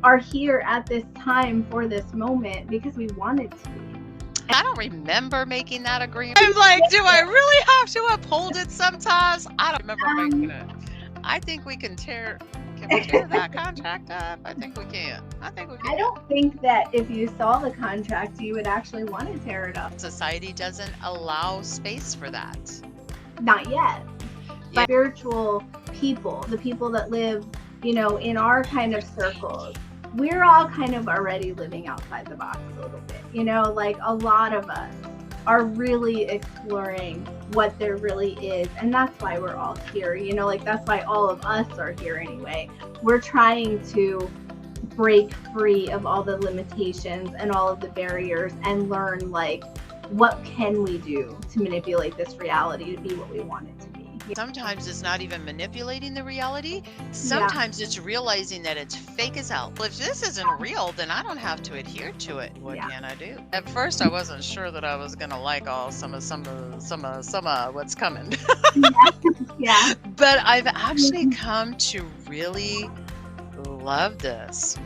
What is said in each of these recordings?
are here at this time for this moment because we wanted to be. I don't remember making that agreement. I'm like, do I really have to uphold it sometimes? I don't remember making it. I think we can tear that contract up. I think we can. I don't think that if you saw the contract, you would actually want to tear it up. Society doesn't allow space for that. Not yet. But spiritual people, the people that live, in our kind of circles, we're all kind of already living outside the box a little bit. Like a lot of us are really exploring what there really is. And that's why we're all here. Like that's why all of us are here anyway. We're trying to break free of all the limitations and all of the barriers and learn like what can we do to manipulate this reality to be what we want it to be. Sometimes it's not even manipulating the reality. Sometimes it's realizing that it's fake as hell. Well, if this isn't real, then I don't have to adhere to it. What can I do? At first, I wasn't sure that I was gonna like all some what's coming. Yeah. But I've actually come to really love this.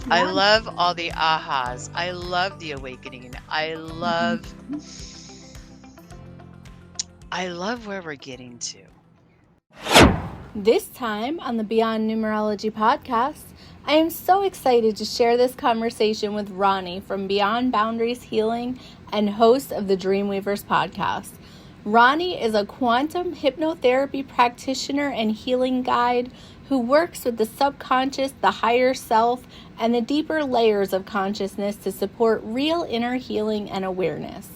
Yeah. I love all the ahas. I love the awakening. I love where we're getting to. This time on the Beyond Numerology podcast, I am so excited to share this conversation with Rhoni from Beyond Boundaries Healing and host of the Dreamweavers Podcast. Rhoni is a quantum hypnotherapy practitioner and healing guide who works with the subconscious, the higher self, and the deeper layers of consciousness to support real inner healing and awareness.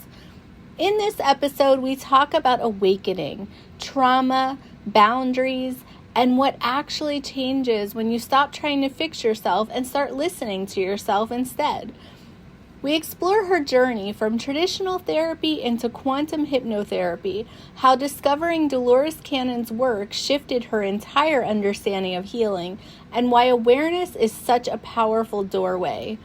In this episode, we talk about awakening, trauma, boundaries, and what actually changes when you stop trying to fix yourself and start listening to yourself instead. We explore her journey from traditional therapy into quantum hypnotherapy, how discovering Dolores Cannon's work shifted her entire understanding of healing, and why awareness is such a powerful doorway.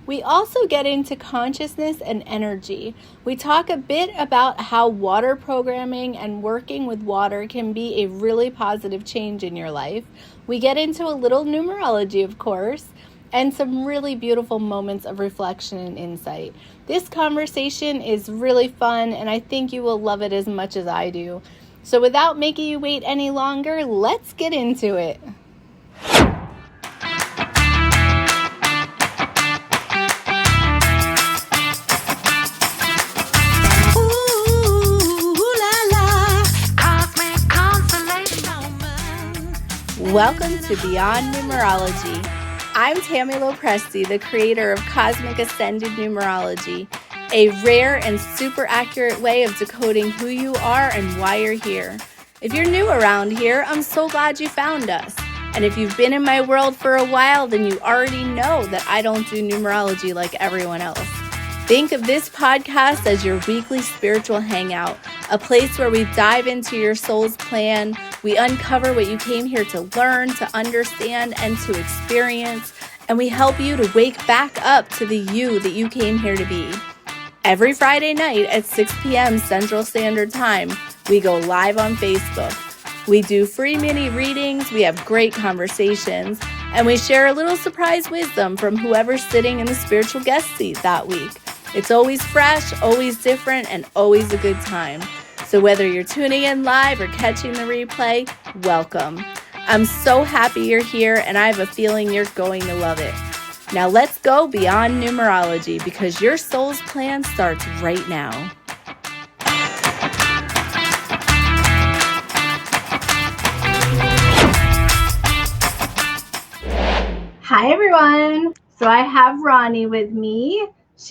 We also get into consciousness and energy. We talk a bit about how water programming and working with water can be a really positive change in your life. We get into a little numerology, of course, and some really beautiful moments of reflection and insight. This conversation is really fun, and I think you will love it as much as I do. So without making you wait any longer, let's get into it. Welcome to Beyond Numerology. I'm Tammy Lopresti, the creator of Cosmic Ascended Numerology, a rare and super accurate way of decoding who you are and why you're here. If you're new around here, I'm so glad you found us. And if you've been in my world for a while, then you already know that I don't do numerology like everyone else. Think of this podcast as your weekly spiritual hangout, a place where we dive into your soul's plan. We uncover what you came here to learn, to understand, and to experience, and we help you to wake back up to the you that you came here to be. Every Friday night at 6 p.m. Central Standard Time, we go live on Facebook. We do free mini readings, we have great conversations, and we share a little surprise wisdom from whoever's sitting in the spiritual guest seat that week. It's always fresh, always different, and always a good time. So whether you're tuning in live or catching the replay, welcome. I'm so happy you're here, and I have a feeling you're going to love it. Now let's go beyond numerology, because your soul's plan starts right now. Hi, everyone. So I have Rhoni with me.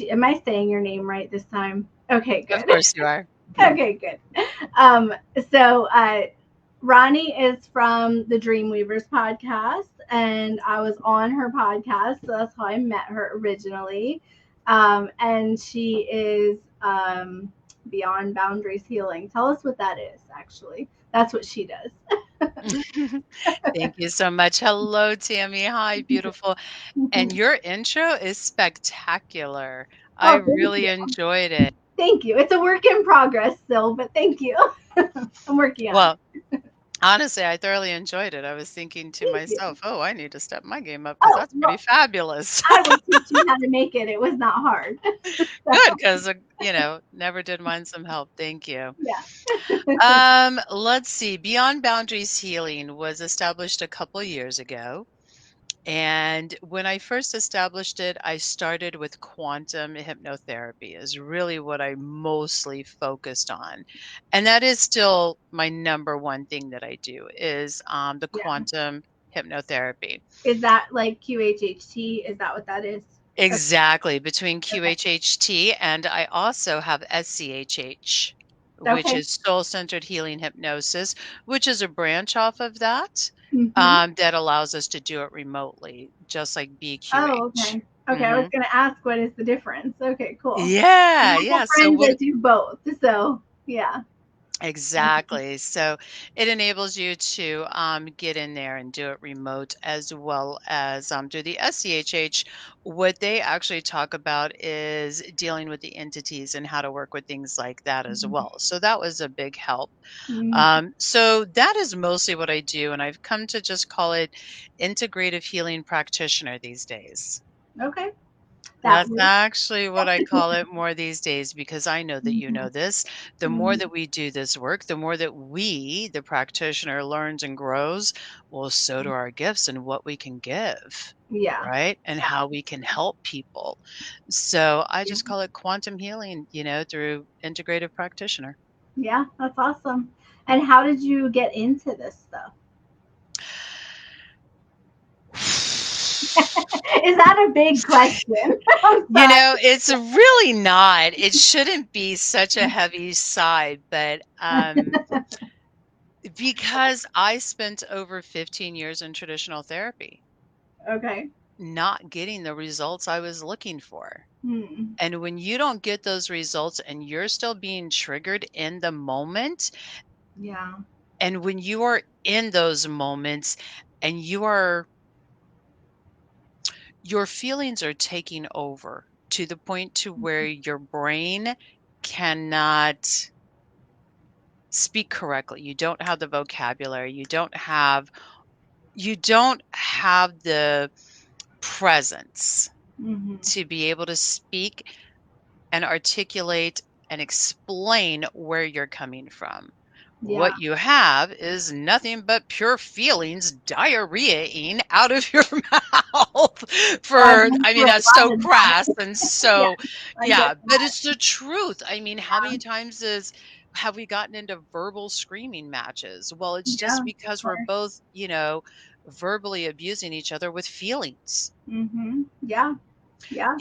Am I saying your name right this time? Okay, good. Of course you are. Okay, good. So Rhoni is from the Dreamweavers Podcast, and I was on her podcast, so that's how I met her originally. And she is Beyond Boundaries Healing. Tell us what that is, actually. That's what she does. Thank you so much. Hello, Tammy. Hi, beautiful. And your intro is spectacular. I really enjoyed it. Thank you. It's a work in progress still, but thank you. I'm working on it. Honestly, I thoroughly enjoyed it. I was thinking to Thank you. myself, "Oh, I need to step my game up because Oh, that's pretty well, fabulous." I will teach you how to make it. It was not hard. Good, So, 'cause, never did mind some help. Thank you. yeah. Let's see. Beyond Boundaries Healing was established a couple years ago. And when I first established it, I started with quantum hypnotherapy is really what I mostly focused on. And that is still my number one thing that I do is the Yeah. quantum hypnotherapy. Is that like QHHT? Is that what that is? Okay. Exactly, between Okay. QHHT and I also have SCHH, which Okay. is soul-centered healing hypnosis, which is a branch off of that, Mm-hmm. that allows us to do it remotely, just like Oh, BQH. okay. Okay. I was Mhm. going to ask what is the difference. Okay, cool. Yeah, I have yeah, so friends what that do both. So, yeah. exactly. So it enables you to get in there and do it remote as well as do the SCHH. What they actually talk about is dealing with the entities and how to work with things like that as well. So that was a big help. Mm-hmm. So that is mostly what I do. And I've come to just call it integrative healing practitioner these days. Okay. That That's works. actually what I call it more these days because I know that you Mm-hmm. know this. The more Mm-hmm. that we do this work, the more that we, the practitioner, learns and grows, well, so do our gifts and what we can give, Yeah. right? And Yeah. how we can help people. So I Yeah. just call it quantum healing, through integrative practitioner. Yeah. That's awesome. And how did you get into this stuff? Is that a big question? I'm sorry. It's really not. It shouldn't be such a heavy side, but because I spent over 15 years in traditional therapy, Okay. not getting the results I was looking for. Hmm. And when you don't get those results and you're still being triggered in the moment, Yeah. and when you are in those moments and your feelings are taking over to the point to where your brain cannot speak correctly. You don't have the vocabulary. You don't have the presence Hmm. to be able to speak and articulate and explain where you're coming from. Yeah. What you have is nothing but pure feelings diarrheaing out of your mouth I've for, been I mean, through a that's so lot of crass that. and Yeah. so, I get yeah, but that. it's the truth. I mean, how many Yeah. times have we gotten into verbal screaming matches? Well, it's Yeah. just Of because we're course. both, verbally abusing each other with feelings. Hmm. Yeah. Yeah.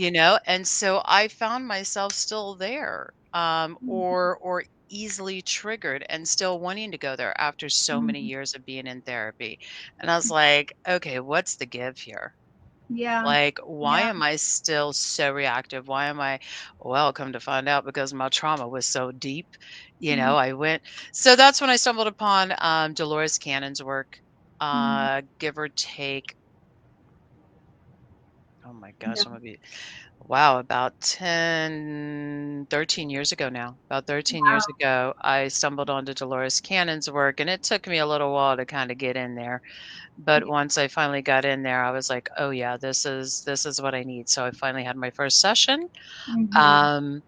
And so I found myself still there, or easily triggered and still wanting to go there after so many Hmm. years of being in therapy. And I was like, okay, what's the give here? Yeah. Like, why Yeah. am I still so reactive? Why am I, well, come to find out because my trauma was so deep, Mhm. I went. So that's when I stumbled upon Dolores Cannon's work, Mhm. give or take. Oh my Yeah. gosh, I'm gonna be wow, about 10, 13 years ago now. About 13 years Wow. ago, I stumbled onto Dolores Cannon's work, and it took me a little while to kind of get in there. But Yeah. once I finally got in there, I was like, "Oh yeah, this is what I need." So I finally had my first session. Mhm. Um,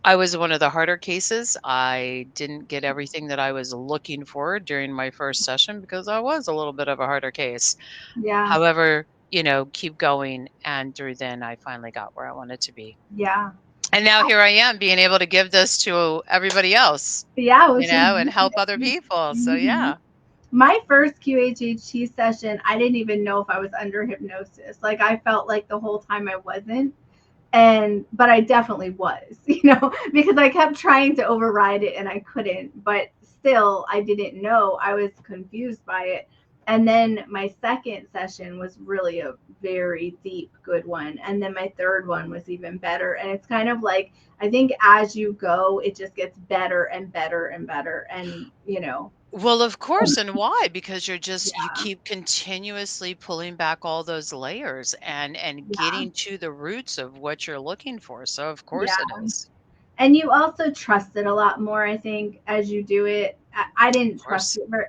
I was one of the harder cases. I didn't get everything that I was looking for during my first session because I was a little bit of a harder case. Yeah. However, keep going, and through then I finally got where I wanted to be. Yeah. And now here I am being able to give this to everybody else, Yeah, which is and help other amazing. people. So Mhm. yeah. My first QHHT session, I didn't even know if I was under hypnosis. Like I felt like the whole time I wasn't. But I definitely was, because I kept trying to override it and I couldn't, but still I didn't know. I was confused by it. And then my second session was really a very deep good one, and then my third one was even better. And it's kind of like, I think as you go it just gets better and better and better, and Well, of course, and why? Because you yeah. keep continuously pulling back all those layers and Yeah. getting to the roots of what you're looking for. So of course it Yeah. is. And you also trust it a lot more, I think, as you do it. I Of didn't trust course. it very,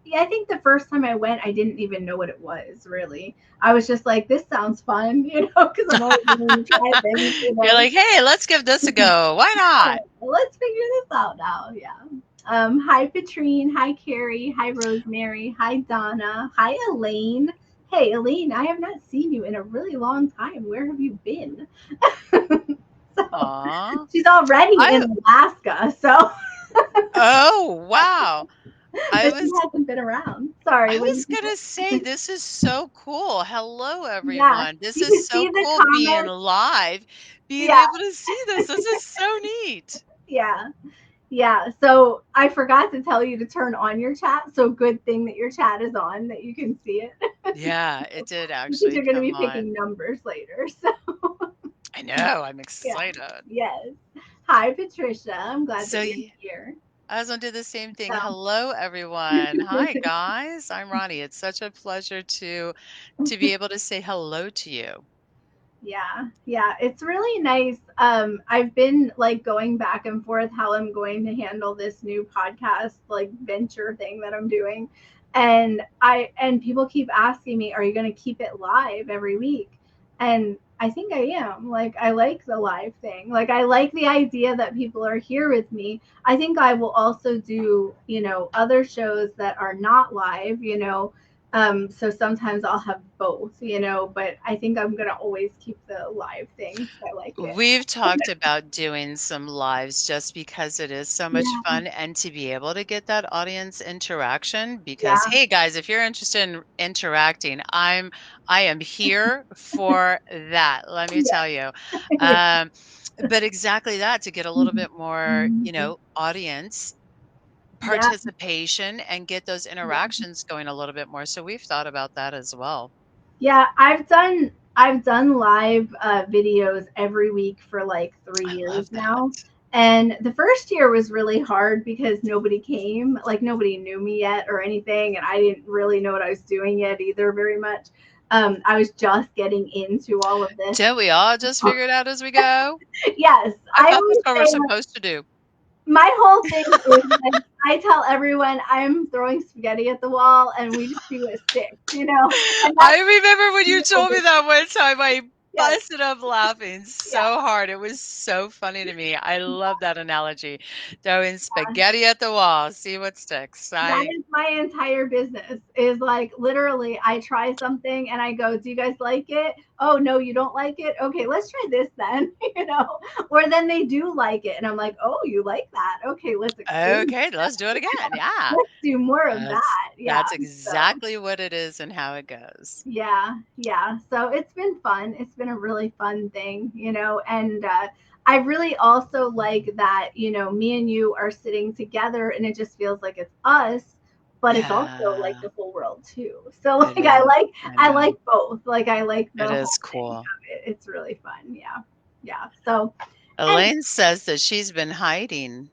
Yeah, I think the first time I went, I didn't even know what it was, really. I was just like, this sounds fun, because I'm always willing to try things. You're like, hey, let's give this a go. Why not? Let's figure this out now. Yeah. Hi, Patrine. Hi, Carrie. Hi, Rosemary. Hi, Donna. Hi, Elaine. Hey, Elaine, I have not seen you in a really long time. Where have you been? Aww. She's already in Alaska, so. Oh, wow. She hasn't been around. Sorry. I was going to say, this is so cool. Hello, everyone. Yeah, This you is can so see the cool being comments. live, being Yeah. able to see this. This is so neat. Yeah. Yeah. So I forgot to tell you to turn on your chat. So good thing that your chat is on, that you can see it. Yeah, it did Because actually you're going to come be picking on. numbers later. So I know. I'm excited. yes. Hi, Patricia. I'm glad that you're here. I was going to do the same thing. So. Hello, everyone. Hi, guys. I'm Rhoni. It's such a pleasure to be able to say hello to you. Yeah, it's really nice. I've been like going back and forth how I'm going to handle this new podcast like venture thing that I'm doing. And people keep asking me, are you going to keep it live every week? And I think I am. Like, I like the live thing. Like, I like the idea that people are here with me. I think I will also do, other shows that are not live, so sometimes I'll have both, but I think I'm going to always keep the live thing. I like it. We've talked about doing some lives just because it is so much fun, and to be able to get that audience interaction, because hey guys, if you're interested in interacting, I am here for that. Let me tell you. But exactly that, to get a little bit more, audience participation and get those interactions going a little bit more. So we've thought about that as well. Yeah, I've done live videos every week for like 3 years now. And the first year was really hard because nobody came, like nobody knew me yet or anything, and I didn't really know what I was doing yet either very much. I was just getting into all of this. Did we all just figure it out as we go? Yes. I thought that's what we're supposed to do. My whole thing is like, I tell everyone I'm throwing spaghetti at the wall and we just see what sticks, I remember when you told me that one time, I busted up laughing so hard. It was so funny to me. I love that analogy. Throwing spaghetti at the wall, see what sticks. That is my entire business, is like literally I try something and I go, do you guys like it? Oh, no, you don't like it? Okay, let's try this then, or then they do like it. And I'm like, oh, you like that? Okay, let's do it again. Yeah. Let's do more of that. Yeah. That's exactly what it is and how it goes. Yeah. So it's been fun. It's been a really fun thing, and I really also like that, me and you are sitting together and it just feels like it's us, but it's also like the whole world too. So like I like both. Like I like the It is cool. It's really fun. Yeah. So Elaine says that she's been hiding.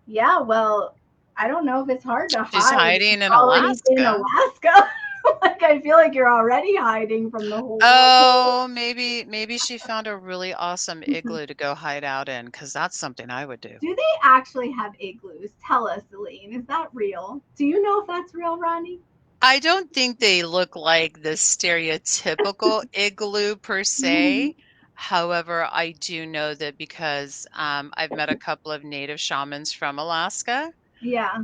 Yeah, well, I don't know if it's hard to hide. She's hiding in Alaska. Like I feel like you're already hiding from the whole world. Maybe she found a really awesome igloo to go hide out in, because that's something I would do. Do they actually have igloos? Tell us, Elaine. Is that real? Do you know if that's real, Rhoni? I don't think they look like the stereotypical igloo per se. However, I do know that because I've met a couple of native shamans from Alaska. Yeah.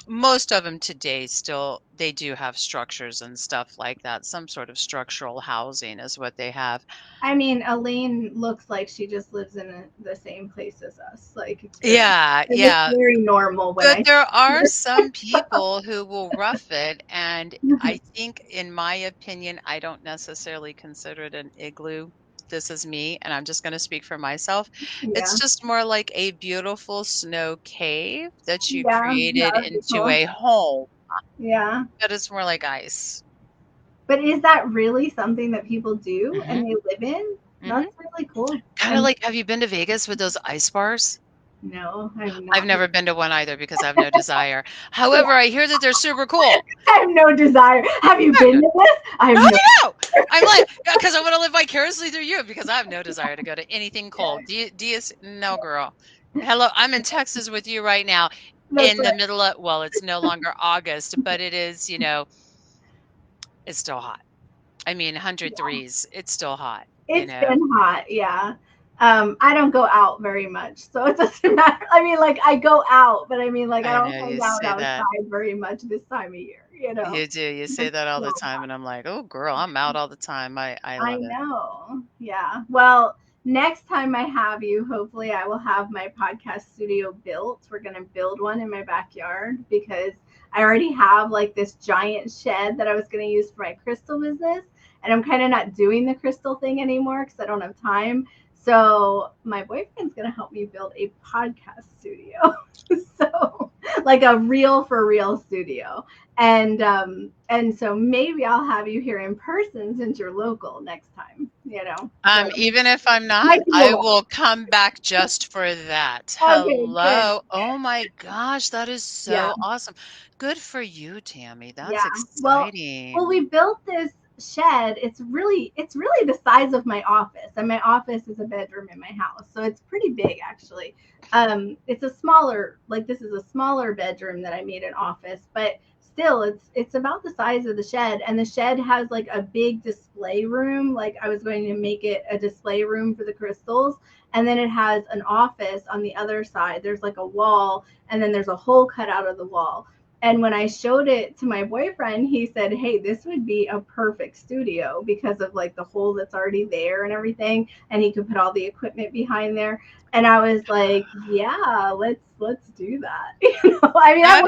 Most of them today still, they do have structures and stuff like that. Some sort of structural housing is what they have. I mean, Elaine looks like she just lives in the same place as us. Like, it's very normal. But there are some people who will rough it, and I think, in my opinion, I don't necessarily consider it an igloo. This is me, and I'm just going to speak for myself. It's just more like a beautiful snow cave that you created into a home. Yeah. But it's more like ice. But is that really something that people do and they live in? That's really cool. Kind of like, have you been to Vegas with those ice bars? No, I've not. I've never been to one either because I have no desire. However, I hear that they're super cool. I have no desire. Have you been to this? I I'm like, because I want to live vicariously through you, because I have no desire to go to anything cold. Do you? No, girl. Hello, I'm in Texas with you right now. in the middle of, well, it's no longer August, but it is, it's still hot. I mean, 103s, it's still hot, It's been hot, yeah. I don't go out very much, so it doesn't matter. I mean, like, I go out, but I mean, like, I I don't know hang you out say that. outside very much this time of year, You do. You say that all the time, and I'm like, oh, girl, I'm out all the time. I I love it. know. Yeah. Well, next time I have you, hopefully I will have my podcast studio built. We're going to build one in my backyard because I already have like this giant shed that I was going to use for my crystal business. And I'm kind of not doing the crystal thing anymore because I don't have time. So my boyfriend's going to help me build a podcast studio. So like a real for real studio. And so maybe I'll have you here in person since you're local next time, So Even if I'm not, I will come back just for that. Okay, Hello. good. Oh my gosh, that is Yeah. so awesome. Good for you, Tammy. That's Yeah. Well, exciting. we built this shed. It's really the size of my office, and my office is a bedroom in my house, so it's pretty big actually. It's a smaller, like this is a smaller bedroom that I made an office, but still it's about the size of the shed, and the shed has like a big display room. Like I was going to make it a display room for the crystals, and then it has an office on the other side. There's like a wall, and then there's a hole cut out of the wall. And when I showed it to my boyfriend, he said, hey, this would be a perfect studio because of like the hole that's already there and everything. And he could put all the equipment behind there. And I was like, yeah, let's do that. I mean, I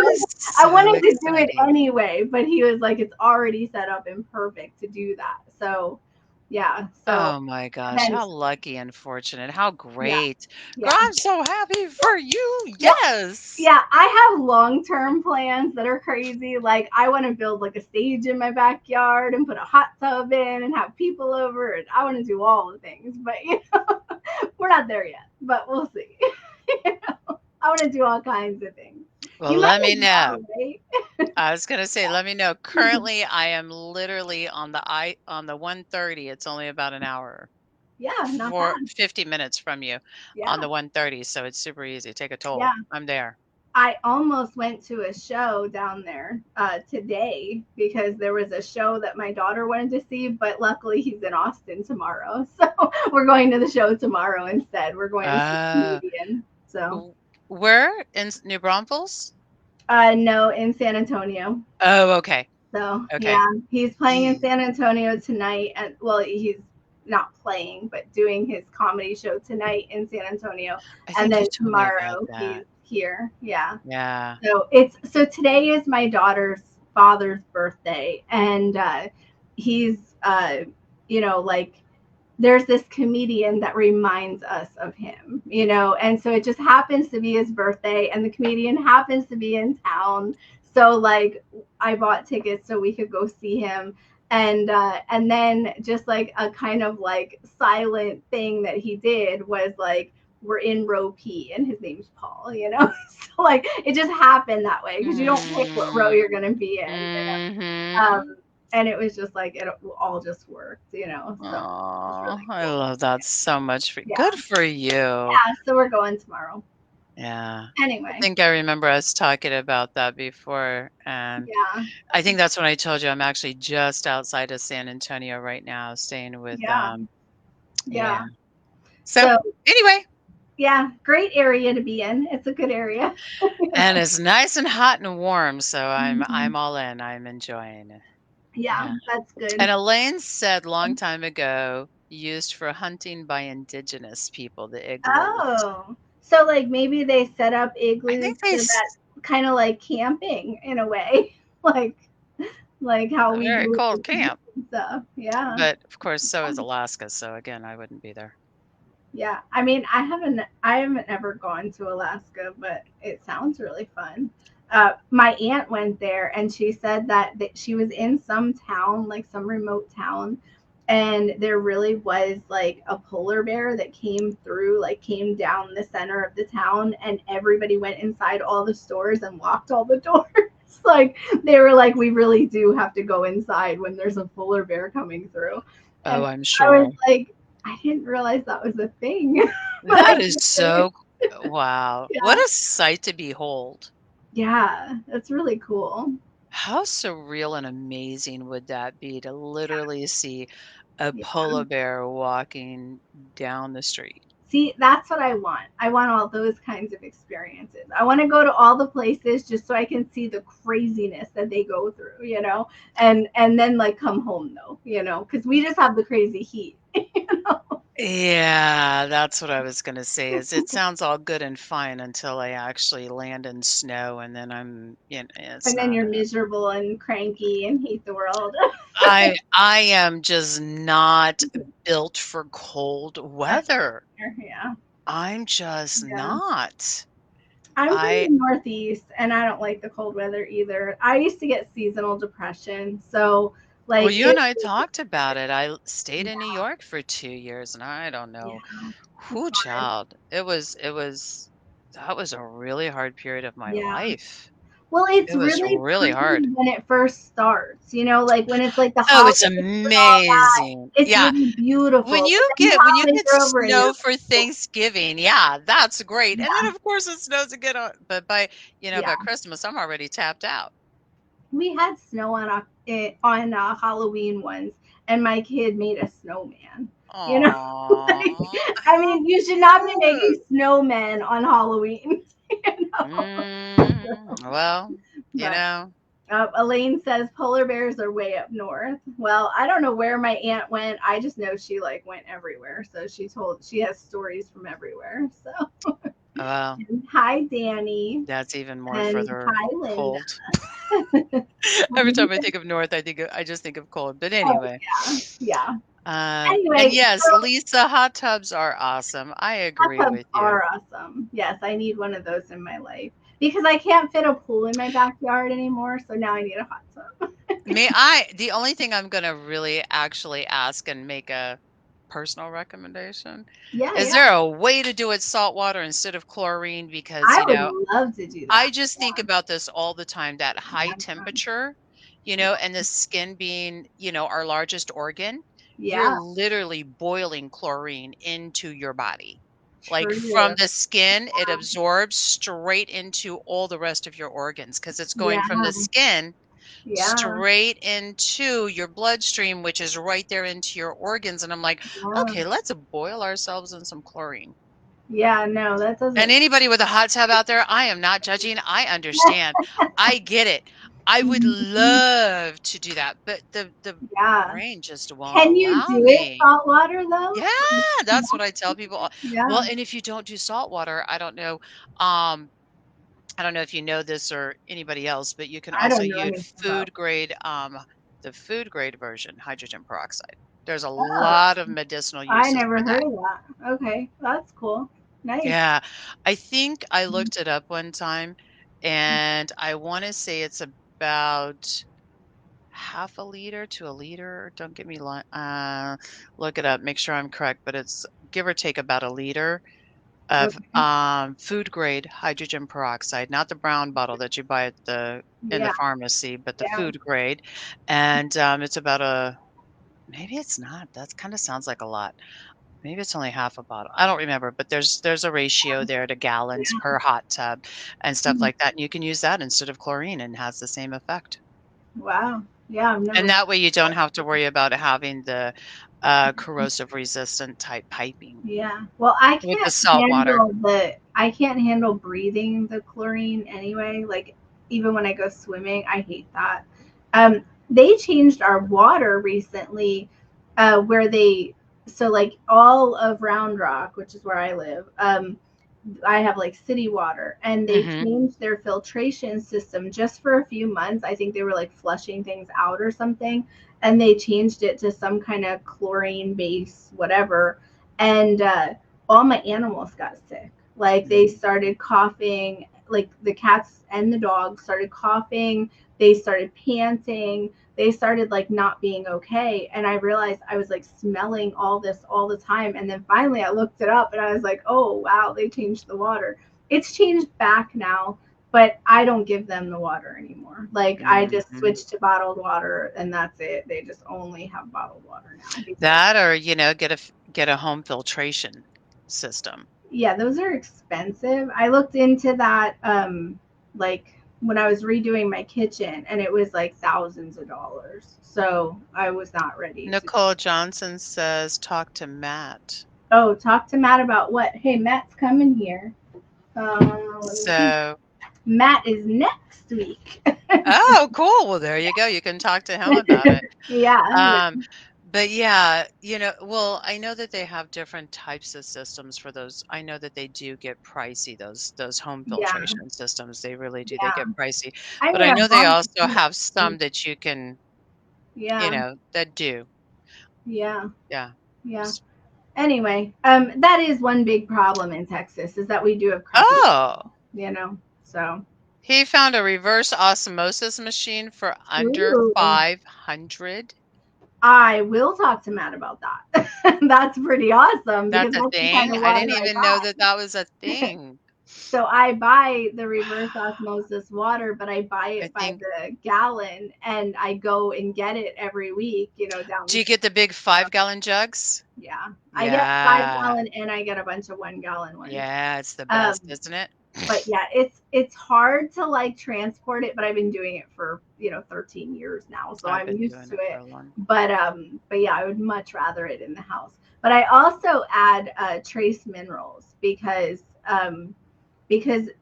wanted to do it anyway, but he was like, it's already set up and perfect to do that. So yeah. So oh my gosh, how lucky and fortunate. How great. Yeah. Girl, I'm so happy for you. Yes. Yeah, I have long-term plans that are crazy. Like I want to build like a stage in my backyard and put a hot tub in and have people over, and I want to do all the things. But we're not there yet. But we'll see. I want to do all kinds of things. Well, let me know. Right? I was gonna say, let me know. Currently, I am literally on the 130. It's only about an hour. Yeah, not for bad. 50 minutes from you on the 130. So it's super easy. Take a toll. Yeah. I'm there. I almost went to a show down there today because there was a show that my daughter wanted to see, but luckily he's in Austin tomorrow. So we're going to the show tomorrow instead. We're going to see a comedian. So where? In New Braunfels? No, in San Antonio. Oh, okay. So yeah, he's playing in San Antonio tonight. And well, he's not playing, but doing his comedy show tonight in San Antonio. And then tomorrow he's here. Yeah. Yeah. So today is my daughter's father's birthday, and he's like there's this comedian that reminds us of him, and so it just happens to be his birthday, and the comedian happens to be in town. So like I bought tickets so we could go see him. And then just like a kind of like silent thing that he did was like, we're in row P and his name's Paul, So like it just happened that way because you don't pick what row you're going to be in. And it was just like it all just worked, So really cool. I love that so much. Good for you. Yeah, so we're going tomorrow. Yeah. Anyway. I think I remember us talking about that before. And I think that's when I told you I'm actually just outside of San Antonio right now, staying with So anyway. Yeah, great area to be in. It's a good area. And it's nice and hot and warm. So I'm all in. I'm enjoying it. Yeah, that's good. And Elaine said long time ago, used for hunting by indigenous people, the igloos. Oh. So like maybe they set up igloos for that kind of like camping in a way. like how we very cold camp. Stuff. Yeah. But of course so is Alaska. So again, I wouldn't be there. Yeah. I mean, I haven't ever gone to Alaska, but it sounds really fun. My aunt went there and she said that she was in some town, like some remote town, and there really was like a polar bear that came down the center of the town, and everybody went inside all the stores and locked all the doors. Like they were like, we really do have to go inside when there's a polar bear coming through. And I'm sure. I was like, I didn't realize that was a thing. That is so wow. Yeah. What a sight to behold. Yeah, that's really cool. How surreal and amazing would that be to literally see a Yeah. polar bear walking down the street? See, that's what I want. I want all those kinds of experiences. I want to go to all the places just so I can see the craziness that they go through, and then like come home though, because we just have the crazy heat. Yeah, that's what I was gonna say is it sounds all good and fine until I actually land in snow and then it's And then not you're a miserable and cranky and hate the world. I am just not built for cold weather. Yeah. I'm just Yeah. not. I'm from I the Northeast and I don't like the cold weather either. I used to get seasonal depression. So, Well, like, you and I talked about it. I stayed in New York for 2 years, and I don't yeah, know it's who hard. child. It was that was a really hard period of my Yeah. life. Well, it's It was really really pretty hard. when it first starts, like when it's like the Oh, it's holidays and all that. amazing. It's Yeah. really beautiful. When But you then the get holidays are over and you're snow for Thanksgiving, yeah, that's great. And then yeah, of course it snows again but by yeah. Christmas I'm already tapped out. We had snow on Halloween once, and my kid made a snowman. You know, Aw, I how mean, you should not be cute. making snowmen on Halloween. Well, you But know. Elaine says polar bears are way up north. Well, I don't know where my aunt went. I just know she like went everywhere. So she has stories from everywhere. So Well, and hi Danny that's even more and further hi Linda. cold. Every time I think of north, I just think of cold. But Oh anyway, yeah, yeah. and Anyway, yes, Lisa, hot tubs are awesome. I hot agree tubs with you. are awesome. Yes, I need one of those in my life because I can't fit a pool in my backyard anymore. So now I need a hot tub. The only thing I'm gonna really actually ask and make a personal recommendation, Yeah, is yeah. there a way to do it salt water instead of chlorine? Because, I would love to do I that. just think about this all the time, that high Yeah, temperature, and the skin being, our largest organ, you're yeah, literally boiling chlorine into your body. Like from true. the skin, it absorbs straight into all the rest of your organs because it's Yeah, going from the skin yeah, straight into your bloodstream, which is right there into your organs. And I'm like, yeah. okay, let's boil ourselves in some chlorine. Yeah, no, that And doesn't. anybody with a hot tub out there, I am not judging. I understand. I get it. I would love to do that, but the Yeah. brain just won't Can you allow do it me. saltwater though? Yeah, that's what I tell people. Well, Yeah. and if you don't do salt water, I don't know if you know this or anybody else, but you can I also don't know use anything about. food grade, the food grade version, hydrogen peroxide. There's a Oh, lot of medicinal I uses never for heard that. of that. Okay, that's cool. Nice. Yeah, I think I looked it up one time, and I wanna say it's about half a liter to a liter. Don't get me look it up, make sure I'm correct, but it's give or take about a liter of, Okay. food grade hydrogen peroxide, not the brown bottle that you buy at the in the Yeah, pharmacy, but the yeah. food grade, and, it's about a maybe it's not, that kinda sounds like a lot. Maybe it's only half a bottle. I don't remember, but there's a ratio there to gallons per hot tub and stuff Mhm. like that, and you can use that instead of chlorine and has the same effect. Wow. Yeah, I've And never. that way you don't have to worry about having the, corrosive resistant type piping Yeah. Well, with the salt water. I can't handle breathing the chlorine anyway. Like even when I go swimming, I hate that. They changed our water recently, where they so like all of Round Rock, which is where I live, I have like city water, and they Mhm. changed their filtration system just for a few months. I think they were like flushing things out or something, and they changed it to some kind of chlorine base, whatever. And all my animals got sick. Like they Mm. started coughing, like the cats and the dogs started coughing. They started panting. They started like not being okay. And I realized I was like smelling all this all the time. And then finally I looked it up and I was like, oh, wow, they changed the water. It's changed back now, but I don't give them the water anymore. Like I just Mhm. switched to bottled water and that's it. They just only have bottled water now because That or, get a home filtration system. yeah, those are expensive. I looked into that like when I was redoing my kitchen, and it was like thousands of dollars. So I was not ready. Nicole Johnson says, talk to Matt. Oh, talk to Matt about what? Hey, Matt's coming here. So Matt is next week. oh, cool. Well, there you go. You can talk to him about it. Yeah. But yeah, well, I know that they have different types of systems for those. I know that they do get pricey, those home Yeah. filtration systems. They really do. They Yeah. get pricey. I But mean, I I know they bought also have some that you can, Yeah. that do. Yeah. Yeah. Yeah. Anyway, that is one big problem in Texas, is that we do have crappy, Oh, so. he found a reverse osmosis machine for under Ooh. 500. I will talk to Matt about that. That's pretty awesome. That's because a that's the kind thing? of I water didn't even know that that was a thing. So I buy the reverse osmosis water, but I buy I it by think. the gallon, and I go and get it every week, down Do the you get the big 5-gallon jugs? Yeah. I get 5 Yeah. gallon, and I get a bunch of 1 gallon ones. Yeah, it's the best, Um, isn't it? But yeah, it's hard to like transport it, but I've been doing it for 13 years now, so I've I'm been used doing to it for it. a long. But yeah, I would much rather it in the house. But I also add trace minerals because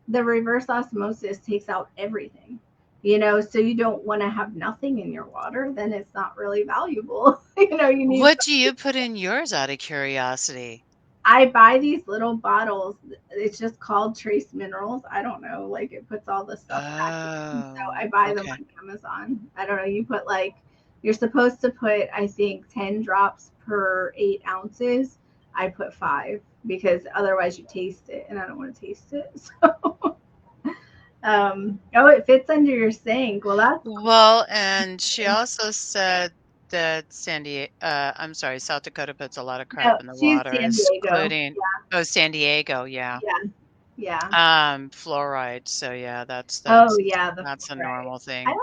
the reverse osmosis takes out everything. So you don't want to have nothing in your water, then it's not really valuable. You need. What do you put in yours out of curiosity? I buy these little bottles. It's just called trace minerals. I don't know. Like, it puts all the stuff back in. So I buy them Okay. on Amazon. I don't know. You're supposed to put, I think, 10 drops per 8 ounces. I put 5 because otherwise you taste it, and I don't want to taste it. So, it fits under your sink. Well, that's Well, and she also said that I'm sorry, South Dakota puts a lot of crap no, in the she's water, San Diego. including San Diego, yeah. Yeah. Fluoride. So yeah, that's Oh yeah, the that's a fluoride. normal thing.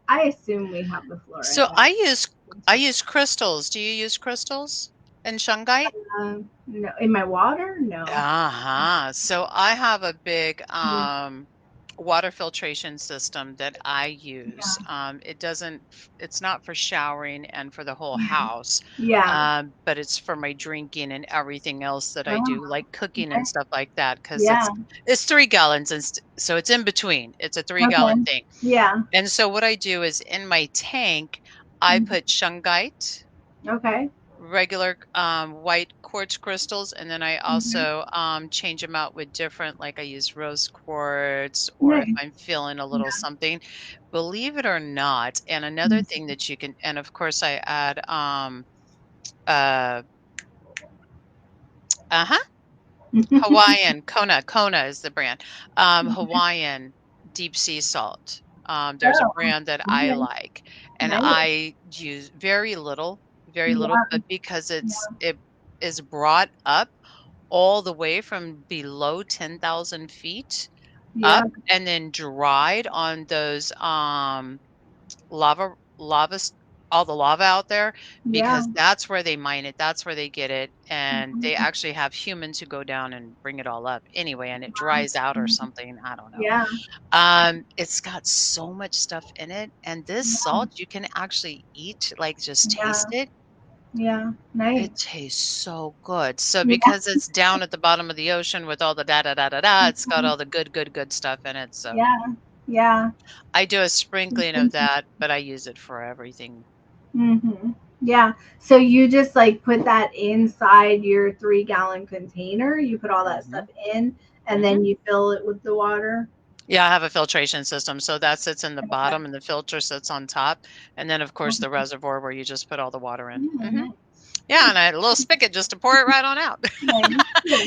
I assume we have the fluoride. So I use crystals. Do you use crystals and shungite? No, in my water, no. So I have a big water filtration system that I use. It's not for showering and for the whole house. Yeah. But it's for my drinking and everything else that I Oh, do, like cooking okay. and stuff like that, because Yeah. it's 3 gallons, and so it's in between. It's a 3 gallon Okay. thing. Yeah. And so what I do is in my tank, I put shungite, Okay. regular white quartz crystals, and then I also change them out with different, like I use rose quartz, or if Nice. I'm feeling a little something, believe it or not. And another thing that you can, and of course I add uh uh-huh Hawaiian Kona is the brand. Hawaiian deep sea salt. There's a Oh, brand that I okay. like, and Nice. I use very little, Yeah. but because it is brought up all the way from below 10,000 feet Yeah. up, and then dried on those lava lava s- all the lava out there, Yeah. because that's where they mine it, that's where they get it, and they Mhm. actually have humans who go down and bring it all up anyway, and it dries out or something, I don't know. Yeah. It's got so much stuff in it, and this Yeah. salt you can actually eat, like just taste Yeah. it. Yeah. Nice. It tastes so good. So Yeah. because it's down at the bottom of the ocean with all the da da da da da, it's got Mhm. all the good stuff in it. So Yeah. Yeah. I do a sprinkling of that, but I use it for everything. Yeah. So you just like put that inside your 3 gallon container. You put all that stuff hmm in, and hmm then you fill it with the water. Yeah, I have a filtration system. So that sits in the Okay. bottom and the filter sits on top. And then, of course, the reservoir where you just put all the water in. Nice. Yeah, and I had a little spigot just to pour it right on out. Nice.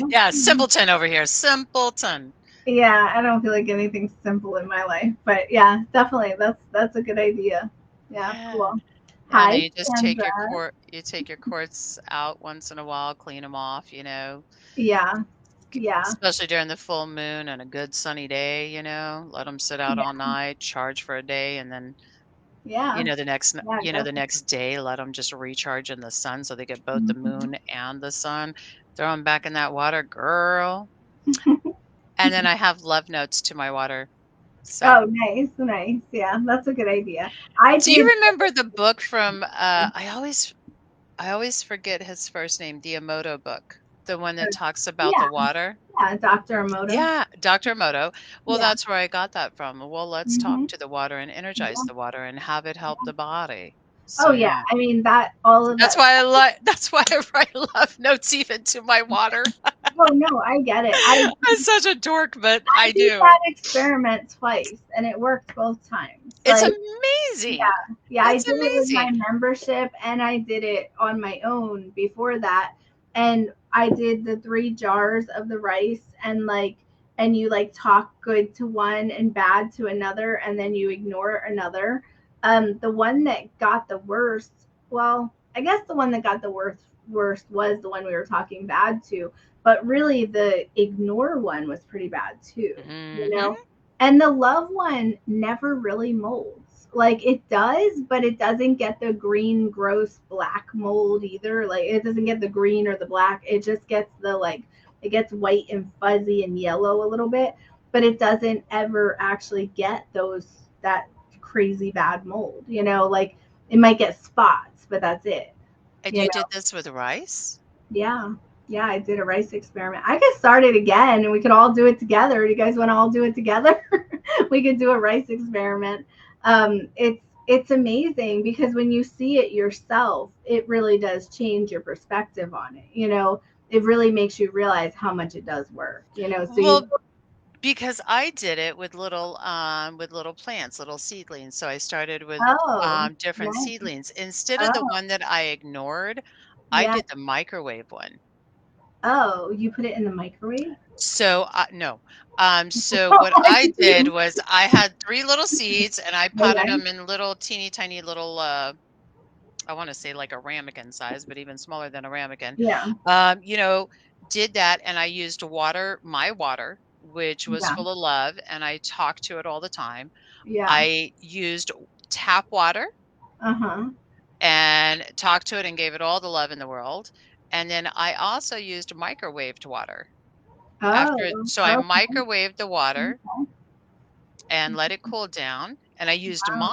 Yeah, Yeah. simpleton over here. Simpleton. Yeah, I don't feel like anything's simple in my life, but yeah, definitely that's a good idea. Yeah, Yeah. cool. Yeah, and then Hi, you just take Sandra. you take your quartz out once in a while, clean them off, Yeah, yeah, especially during the full moon and a good sunny day, let them sit out all yeah, night, charge for a day, and then, yeah, yeah, the definitely. next day, let them just recharge in the sun so they get both the Mhm. moon and the sun. Throw them back in that water, girl. And then I have love notes to my water. So, Oh, nice. Yeah, that's a good idea. do you remember the book from I always forget his first name, the Emoto book, the one that talks about Yeah, the water? Dr. Emoto. Yeah, Dr. Emoto. Well, Yeah. that's where I got that from. Well, let's talk Hmm. to the water and energize the water and have it help the body. Oh So, yeah, yeah. I mean that all of That's that. why I like that's why I write love notes even to my water. Oh no, I get it. I'm such a dork, but I I did that do. experiment twice, and it worked both times. It's Like, amazing. yeah, I It's did it with my amazing. membership, and I did it on my own before that. And I did the 3 jars of the rice, and you like talk good to one and bad to another, and then you ignore another. The one that got the worst, well, I guess the one that got the worst was the one we were talking bad to, but really the ignore one was pretty bad too, you Mhm. know? And the love one never really molds. Like it does, but it doesn't get the green, gross black mold either. Like it doesn't get the green or the black. It just gets it gets white and fuzzy and yellow a little bit, but it doesn't ever actually get that crazy bad mold, like it might get spots, but that's it. And You you know? did this with rice? Yeah. Yeah, I did a rice experiment. I could start it again and we could all do it together. Do you guys want to all do it together? We could do a rice experiment. It's amazing because when you see it yourself, it really does change your perspective on it. It really makes you realize how much it does work. So you Well, because I did it with little plants, little seedlings. So I started with oh, different nice. seedlings. Instead of the Oh, one that I ignored, I yeah. did the microwave one. Oh, you put it in the microwave? So, no. So what I did was I had 3 little seeds and I potted Okay. them in little teeny tiny little, I wanna say like a ramekin size, but even smaller than a ramekin. Yeah. You know, did that and I used my water, which was Yeah. full of love, and I talked to it all the time. Yeah. I used tap water Uh-huh. and talked to it and gave it all the love in the world. And then I also used microwaved water. Oh, So I okay. microwaved the water Okay. and let it cool down, and I used Wow.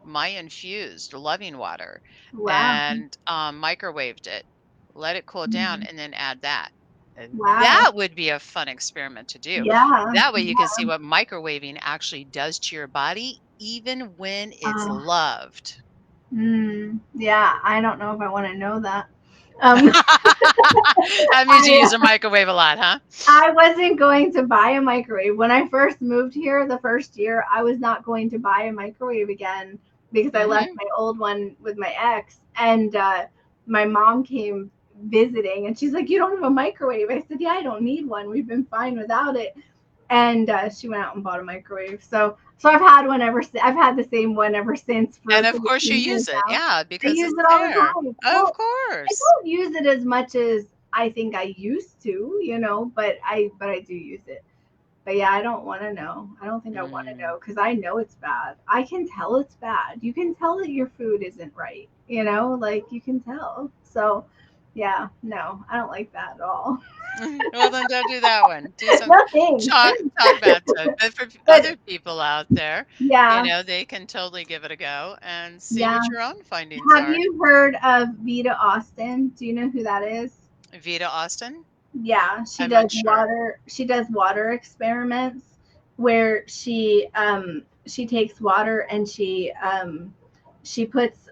my infused loving water Wow. and, microwaved it, let it cool down, Mhm. and then add that. And Wow. that would be a fun experiment to do. Yeah. That way you can see what microwaving actually does to your body even when it's Oh, loved. yeah, I don't know if I want to know that. Um, That means you use a microwave a lot, huh? I wasn't going to buy a microwave. When I first moved here the first year, I was not going to buy a microwave again because I left Mhm. my old one with my ex. And my mom came visiting and she's like, "You don't have a microwave?" I said, "Yeah, I don't need one. We've been fine without it." And she went out and bought a microwave. So I've had one I've had the same one ever since for And of 13 course you years use it, now. yeah, I because use it's it all the there. time. Of Well, I course. don't use it as much as I think I used to, but I do use it. But yeah, I don't want to know. I don't think I want to Mm. know because I know it's bad. I can tell it's bad. You can tell that your food isn't right. Like you can tell. So yeah, no, I don't like that at all. Well, then don't do that one. Do some No thanks. talk bad to it. But for But other people out there, yeah, they can totally give it a go and see yeah. what your own findings Have are. you heard of Vita Austin? Do you know who that is? Vita Austin? Yeah, I'm not sure. she does water experiments where she takes water and she puts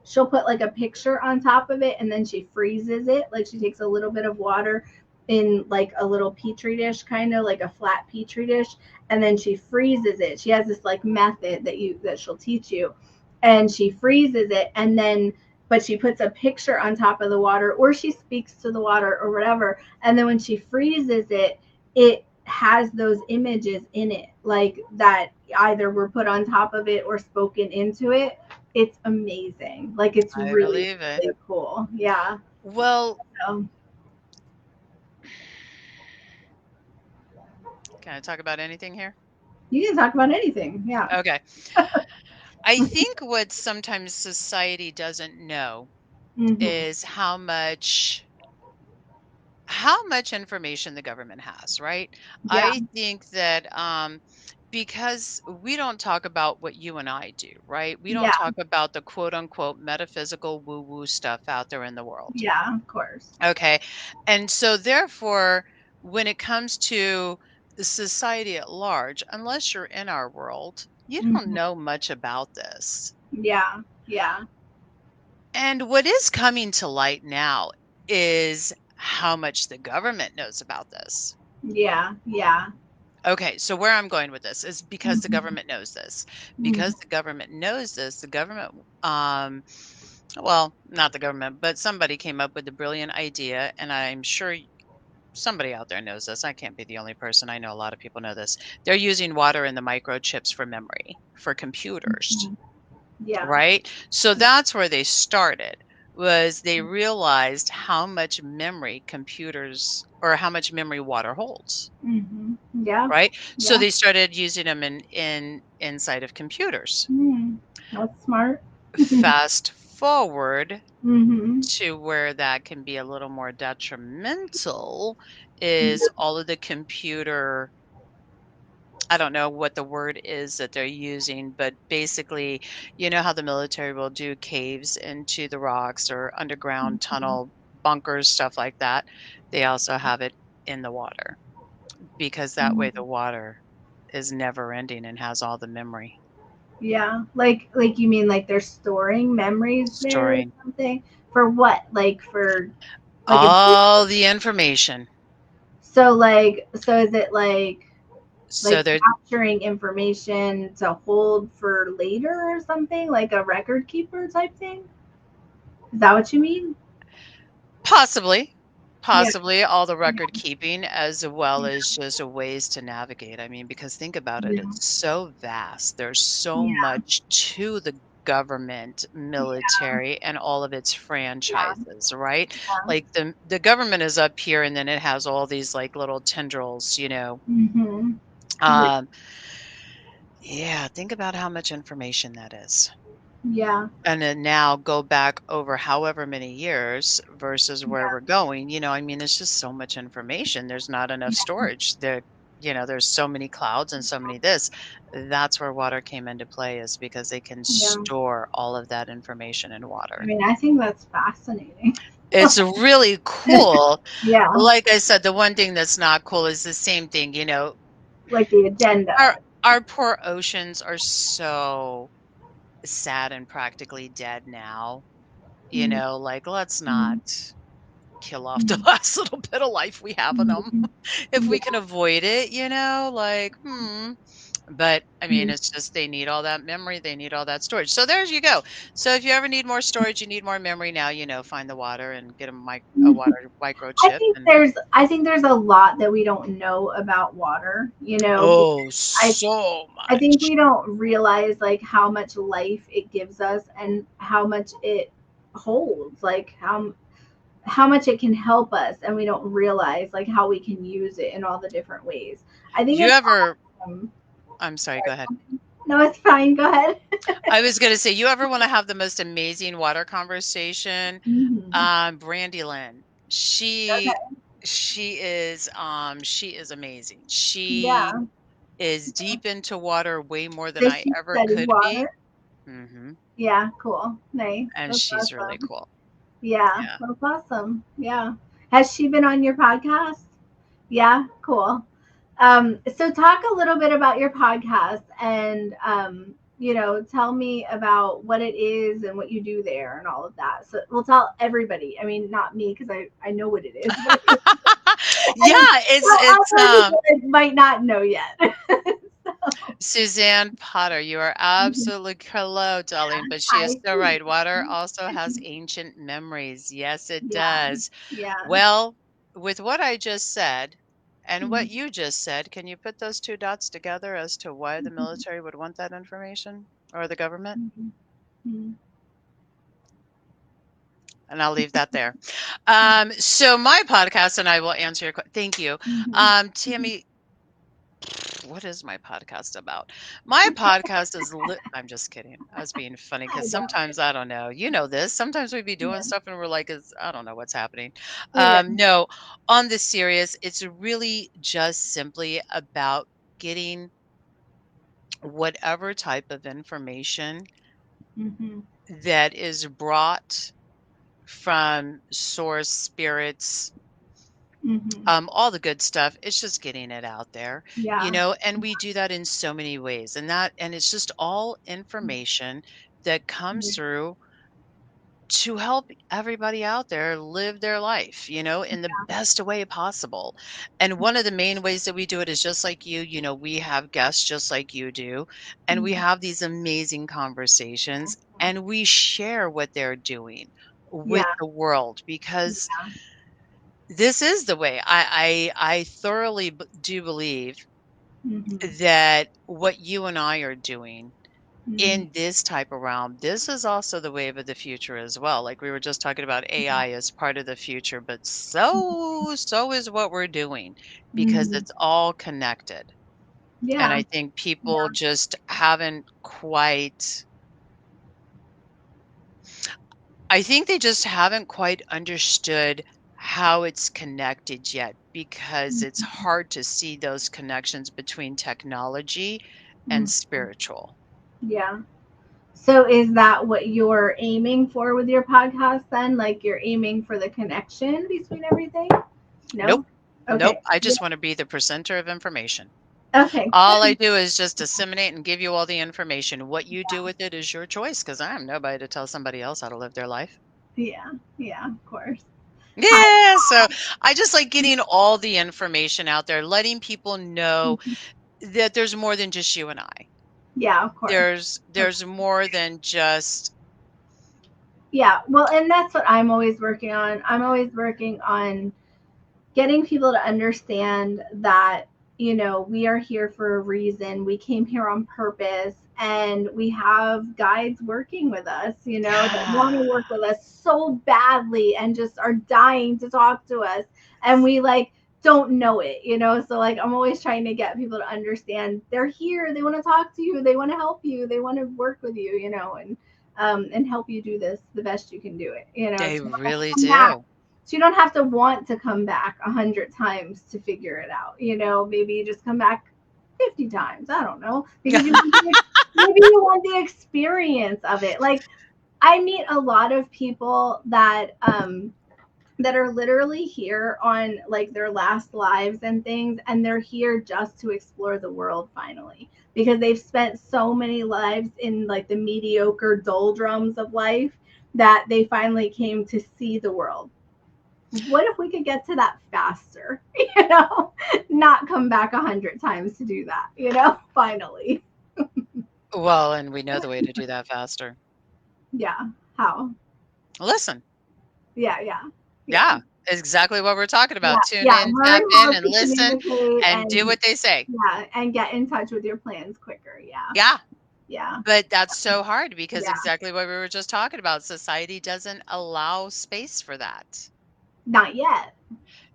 she'll put like a picture on top of it and then she freezes it. Like she takes a little bit of water in like a little petri dish, kind of like a flat petri dish, and then she freezes it. She has this like method that she'll teach you, and she freezes it, and then but she puts a picture on top of the water or she speaks to the water or whatever, and then when she freezes it, it has those images in it, like that either were put on top of it or spoken into it. It's amazing. Like it's I really, believe it. really cool. Yeah. Well, So can I talk about anything here? you can talk about anything. Yeah. Okay. I think what sometimes society doesn't know Hmm. is how much information the government has, right? Yeah. I think that because we don't talk about what you and I do, right? We don't Yeah. talk about the quote unquote metaphysical woo woo stuff out there in the world. Yeah, of course. Okay. And so, therefore, when it comes to the society at large, unless you're in our world, you don't Mhm. know much about this. Yeah. Yeah. And what is coming to light now is how much the government knows about this. Yeah. Yeah. Okay, so where I'm going with this is because the Mhm. government knows this. Mhm. Because the government knows this, the government, well, not the government, but somebody came up with a brilliant idea, and I'm sure somebody out there knows this. I can't be the only person. I know a lot of people know this. They're using water in the microchips for memory for computers, Mhm. Yeah. right? So that's where they started. Was they realized how much memory computers or how much memory water holds, Mhm. Yeah. right? So Yeah. they started using them in inside of computers. That's smart. Fast forward Mhm. to where that can be a little more detrimental is all of the computer. I don't know what the word is that they're using, but basically, you know how the military will do caves into the rocks or underground Mhm. tunnel bunkers, stuff like that. They also have it in the water because that way the Mhm. water is never ending and has all the memory Yeah. Like you mean like they're storing memories there or storing something? For what? Like for like a all the information. so is it So like they're capturing information to hold for later or something? Like a record keeper type thing? Is that what you mean? possibly Yeah. Possibly all the record keeping as well as just ways to navigate. I mean, because think about it, Yeah. it's so vast. There's so Yeah. much to the government, Yeah. military, and all of its Yeah. franchises, right? Yeah. Like the government is up here and then it has all these like little tendrils, you know. Mhm. Yeah. Um yeah, think about how much information that is. Yeah. And then now go back over however many years versus where Yeah. we're going, I mean, it's just so much information. There's not enough Yeah. storage. There's so many clouds and so many this. That's where water came into play is because they can Yeah. store all of that information in I water. mean, I think that's fascinating. It's really cool. Yeah. Like I said, the one thing that's not cool is the same thing, Like the agenda. our poor oceans are so sad and practically dead now. Mhm. Like, let's not Mhm. kill off the Mhm. last little bit of life we have in them. Mhm. If we Yeah. can avoid it, like, But I mean, Mhm. it's just they need all that memory, they need all that storage. So there you go. So if you ever need more storage, you need more memory now, find the water and get a Mhm. water microchip and I think there's a lot that we don't know about water, because oh, I so I think much. we don't realize like how much life it gives us and how much it holds, like how much it can help us, and we don't realize like how we can use it in all the different ways. I think You it's ever awesome. I'm sorry, go ahead. No, it's fine. Go ahead. I was gonna say, you ever want to have the most amazing water conversation? Mhm. Brandy Lynn. Okay. She is amazing. She Yeah. is deep into water way more than Does I she ever study could be. water? hmm Yeah. Cool. Nice. And That's she's really awesome. cool. Yeah. Yeah. That's awesome. Yeah. Has she been on your podcast? Yeah. Cool. So talk a little bit about your podcast and tell me about what it is and what you do there and all of that. So we'll tell everybody. I mean, not me because I know what it is, but and Yeah, it's other people that might not know yet. So, Suzanne Potter. You are absolutely hello, darling, but she is hi. so right. Water also has ancient memories. Yes, it Yeah. does. Yeah. Well, with what I just said and Mhm. what you just said, can you put those two dots together as to why the Mhm. military would want that information or the government? Mhm. Mhm. And I'll leave that there. So my podcast, and I will answer your question. Thank you. Mhm. Tammy, what is my podcast about? My podcast is I'm just kidding. I was being funny I because know. sometimes I don't know. You know this. Sometimes we be doing Yeah. stuff and we're like, I don't know what's happening. Yeah. No, on the serious, it's really just simply about getting whatever type of information Mm-hmm. that is brought from source, spirits, Mm-hmm. all the good stuff. It's just getting it out there, Yeah. and we do that in so many ways. And it's just all information that comes Yeah. through to help everybody out there live their life, in the best way possible. And one of the main ways that we do it is just like we have guests just like you do, and we Mhm. have these amazing conversations and we share what they're doing with Yeah. the world because this is the way. I thoroughly do believe Mm-hmm. that what you and I are doing Mm-hmm. in this type of realm, this is also the wave of the future as well. Like we were just talking about AI as part of the future, but so is what we're doing because Mm-hmm. it's all connected. And Yeah. I think people Yeah. just haven't quite I think they just haven't quite understood how it's connected yet because it's Mhm. hard to see those connections between technology and Mhm. spiritual. Yeah. So is that what you're aiming for with your podcast then? Like you're aiming for the connection between everything? Nope. No? Nope. Okay. I Yeah. just want to be the presenter of information. Okay. All I do is just disseminate and give you all the information. What you do Yeah. with it is your choice because I am nobody to tell somebody else how to live their life. Yeah. Yeah. Of course. Hi. Yeah. So I just like getting all the information out there, letting people know that there's more than just you and I. Yeah. Of course. There's more than just Yeah. Well, and that's what I'm always working on. I'm always working on getting people to understand that we are here for a reason. We came here on purpose, and we have guides working with us, that want to yeah. work with us so badly and just are dying to talk to us, and we like don't know it, so like I'm always trying to get people to understand they're here, they want to talk to you, they want to help you, they want to work with you, and help you do this the best you can do it, They so you don't have to really come back, do. so you don't have to want to come back 100 times to figure it out. Maybe you just come back 50 times. I don't know, because maybe you want the experience of it. Like I meet a lot of people that are literally here on like their last lives and things, and they're here just to explore the world finally, because they've spent so many lives in like the mediocre doldrums of life that they finally came to see the world. What if we could get to that faster? Not come back 100 times to do that, finally. Well, and we know the way to do that faster. Yeah. How? Listen. Yeah, yeah, yeah, Yeah. Exactly what we're talking yeah, about. Tune yeah. in, Learn tap how in, and to listen communicate and do and what they say. yeah, and get in touch with your plans quicker. Yeah, Yeah. yeah, But that's so hard because yeah. exactly what we were just talking about, society doesn't allow space for that. Not yet,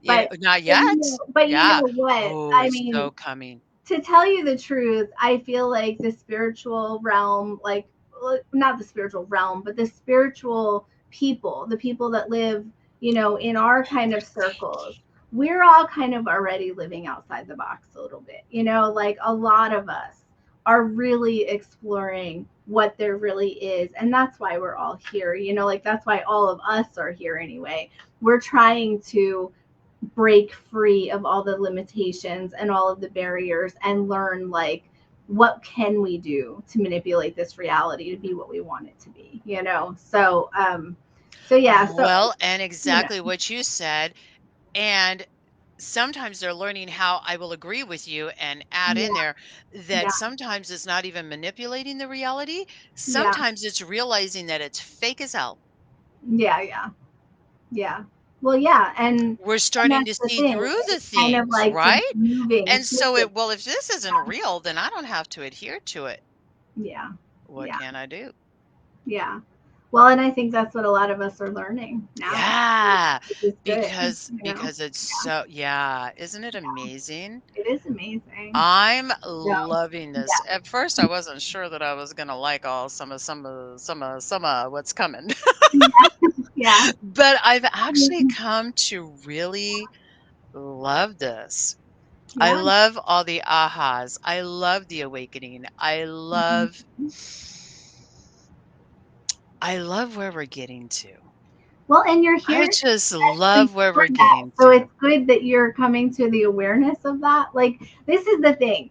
but Not yet. but you Yeah. know what? Oh, I it's so mean, coming. to tell you the truth, I feel like the spiritual realm, like not the spiritual realm, but the spiritual people, the people that live, in our kind of circles, we're all kind of already living outside the box a little bit, like a lot of us are really exploring what there really is. And that's why we're all here, like that's why all of us are here anyway. We're trying to break free of all the limitations and all of the barriers and learn like what can we do to manipulate this reality to be what we want it to be, so yeah, so Well, and you know exactly what you said. And sometimes they're learning how I will agree with you and add in yeah, there that yeah, sometimes it's not even manipulating the reality. yeah, Sometimes it's realizing that it's fake as hell. yeah, yeah, yeah, well, yeah, We're and starting that's to the see thing, through the it's kind of things, like just right? moving And through so it. if this isn't real, then I don't have to adhere to it. Yeah, What yeah, can I do? yeah, well, and I think that's what a lot of us are learning now, Yeah, which is good, because it's so yeah, isn't it amazing? it is amazing. I'm Yeah. loving this. At first, I wasn't sure that I was gonna like all some of what's coming, Yeah. but I've actually Mhm. come to really love this I Yeah. love all the ahas. I love the awakening. I love where we're getting to. Well, and you're I here just especially love where for we're that. getting So to. it's good that you're coming to the awareness of that. Like, this is the thing.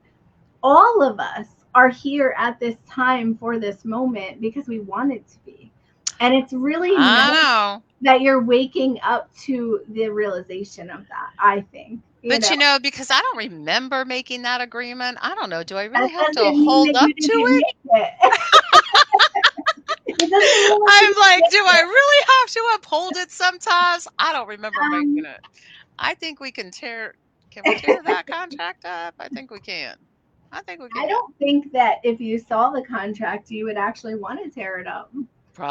All of us are here at this time for this moment because we want it to be. And it's really I nice know. that you're waking up to the realization of that, I think. You But know, because I don't remember making that agreement, I don't know. Do I really that have to doesn't mean hold that you up to didn't it? make it. It doesn't mean that you I'm didn't like, do make I it. really have to uphold it sometimes? I don't remember making Um, it. I think we can we tear that contract up? I think we can. I think we I can. don't think that if you saw the contract, you would actually want to tear it up.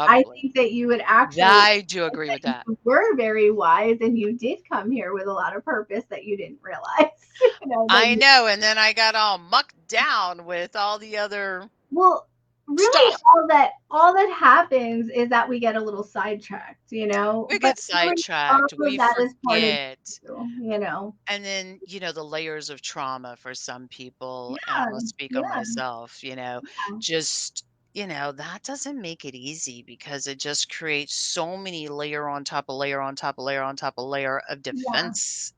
I Probably. think that you would actually, I do agree with that that. you were very wise and you did come here with a lot of purpose that you didn't realize. That I you, know. And then I got all mucked down with all the other well, really, stuff. all that happens is that we get a little sidetracked, We but get really all sidetracked. of We that is part of forget. you. And then, the layers of trauma for some people, and Yeah, I'm gonna speak on yeah, myself, just, that doesn't make it easy because it just creates so many layer on top of layer on top of layer on top of layer of yeah. defense.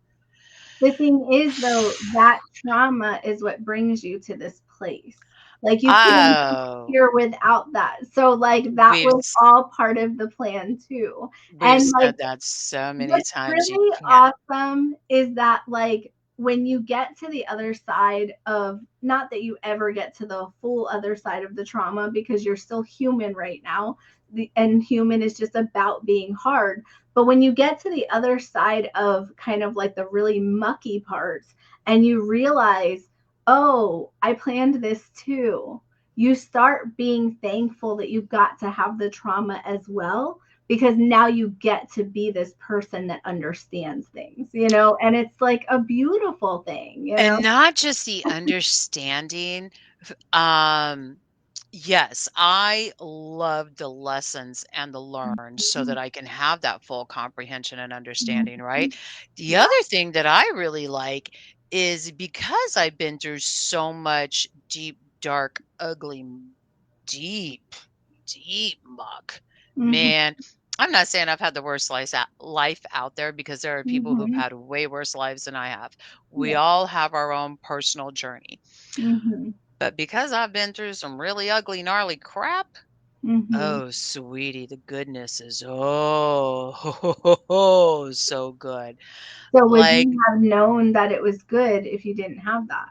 The thing is, though, that trauma is what brings you to this place. Like, you couldn't be Oh, here without that. So, like, that we've was s- all part of the plan too. we've And like, said that so many what's times. You really can't. awesome is that, like, when you get to the other side of, not that you ever get to the full other side of the trauma because you're still human right now, and human is just about being hard. But when you get to the other side of kind of like the really mucky parts and you realize, oh, I planned this too, you start being thankful that you got to have the trauma as well, because now you get to be this person that understands things, and it's like a beautiful thing. And not just the understanding. Um, yes, I love the lessons and the learns so that I can have that full comprehension and understanding, Mhm. right? The Yeah. other thing that I really like is because I've been through so much deep, dark, ugly, deep, deep muck. Mhm. Man, I'm not saying I've had the worst life out there because there are people who've Mhm. had way worse lives than I have. We Yeah. all have our own personal journey. Mhm. But because I've been through some really ugly, gnarly crap, Mhm. oh, sweetie, the goodness is so good. So would Like, you have known that it was good if you didn't have that?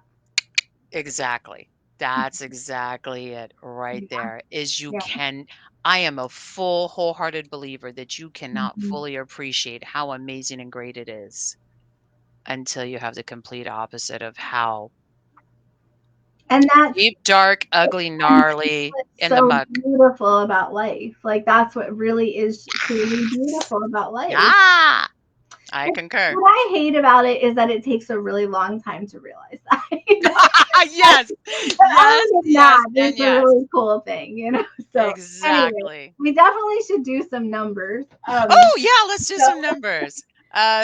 exactly. That's exactly it right Yeah. there. Yeah. I am a full, wholehearted believer that you cannot Mhm. fully appreciate how amazing and great it is until you have the complete opposite of how And that's deep, dark, ugly, and that's gnarly what's in the so muck. beautiful about life. Like, that's what really is truly beautiful about life. Yeah, I concur. What I hate about it is that it takes a really long time to realize that. Yes, But other yes, than yes, that, and it's a yes. really cool thing. So anyway, Exactly. we definitely should do some numbers. Oh, yeah, let's do So some numbers.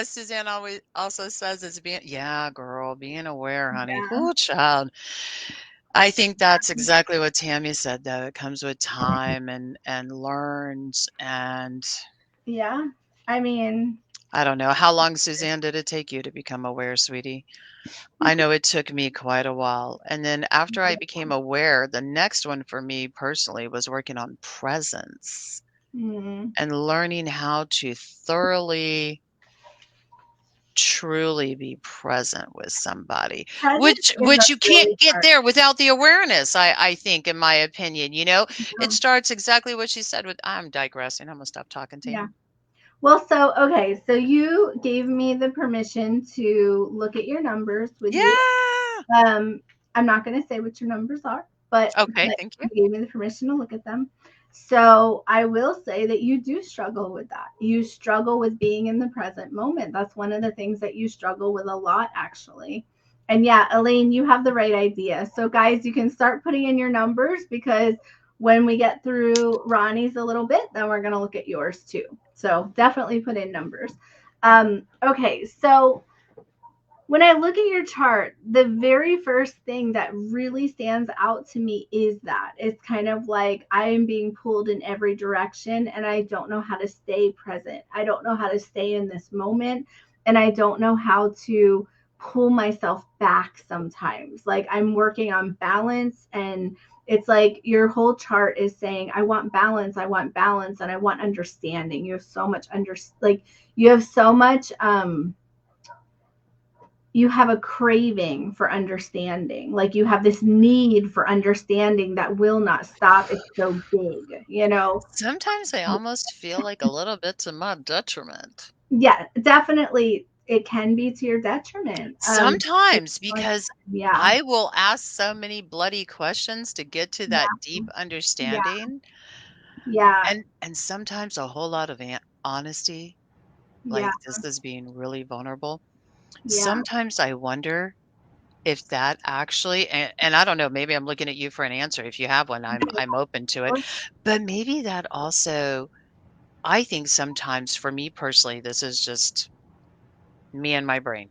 Suzanne always also says it's being, yeah, girl, being aware, honey. yeah, Oh, child. I think that's exactly what Tammy said, though. It comes with time and learns, and yeah. I mean, I don't know. How long, Suzanne, did it take you to become aware, sweetie? I know it took me quite a while. And then after I became aware, the next one for me personally was working on presence mm, and learning how to thoroughly, truly be present with somebody, presence is a which you can't really get hard. there without the awareness, I think, in my opinion. It Um, starts exactly what she said with, I'm digressing. I'm gonna stop talking, yeah. Tammy. Well, so okay, so you gave me the permission to look at your numbers with you. Yeah. Um, I'm not going to say what your numbers are, Okay, but thank you. you gave me the permission to look at them. So I will say that you do struggle with that. You struggle with being in the present moment. That's one of the things that you struggle with a lot, actually. And yeah, Elaine, you have the right idea. So guys, you can start putting in your numbers, because when we get through Ronnie's a little bit, then we're going to look at yours too. So definitely put in numbers. Okay, so When I look at your chart, the very first thing that really stands out to me is that it's kind of like I am being pulled in every direction and I don't know how to stay present. I don't know how to stay in this moment, and I don't know how to pull myself back sometimes. Like I'm working on balance, and it's like your whole chart is saying, I want balance, and I want understanding. You have so much you have so much you have a craving for understanding. Like you have this need for understanding that will not stop. It's so big, you know? Sometimes I almost feel like a little bit to my detriment. Yeah, definitely. It can be to your detriment. Sometimes, because Yeah, I will ask so many bloody questions to get to yeah, that deep yeah, understanding, yeah, and sometimes a whole lot of honesty, yeah, like this is being really vulnerable. yeah. Sometimes I wonder if that actually, and I don't know, maybe I'm looking at you for an answer. If you have one, I'm open to it. But maybe that also, I think sometimes for me personally, this is just me and my brain.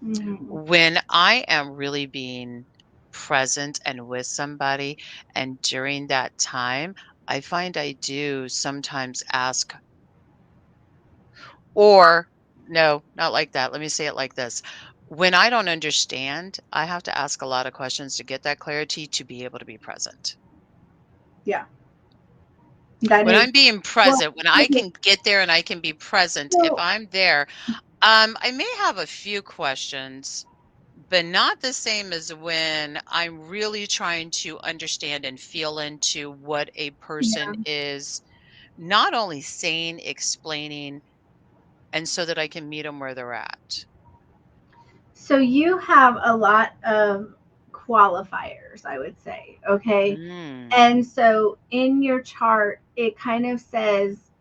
Mm-hmm. When I am really being present and with somebody, and during that time, I find I do sometimes ask, or no, not like that. Let me say it like this. When I don't understand, I have to ask a lot of questions to get that clarity to be able to be present. Yeah, that When is I'm being well. present, when I can get there and I can be present, if So, I'm there, I may have a few questions, but not the same as when I'm really trying to understand and feel into what a person yeah. is not only saying, explaining, and so that I can meet them where they're at. So you have a lot of qualifiers, I would say. Okay. Mm. And so in your chart, it kind of says,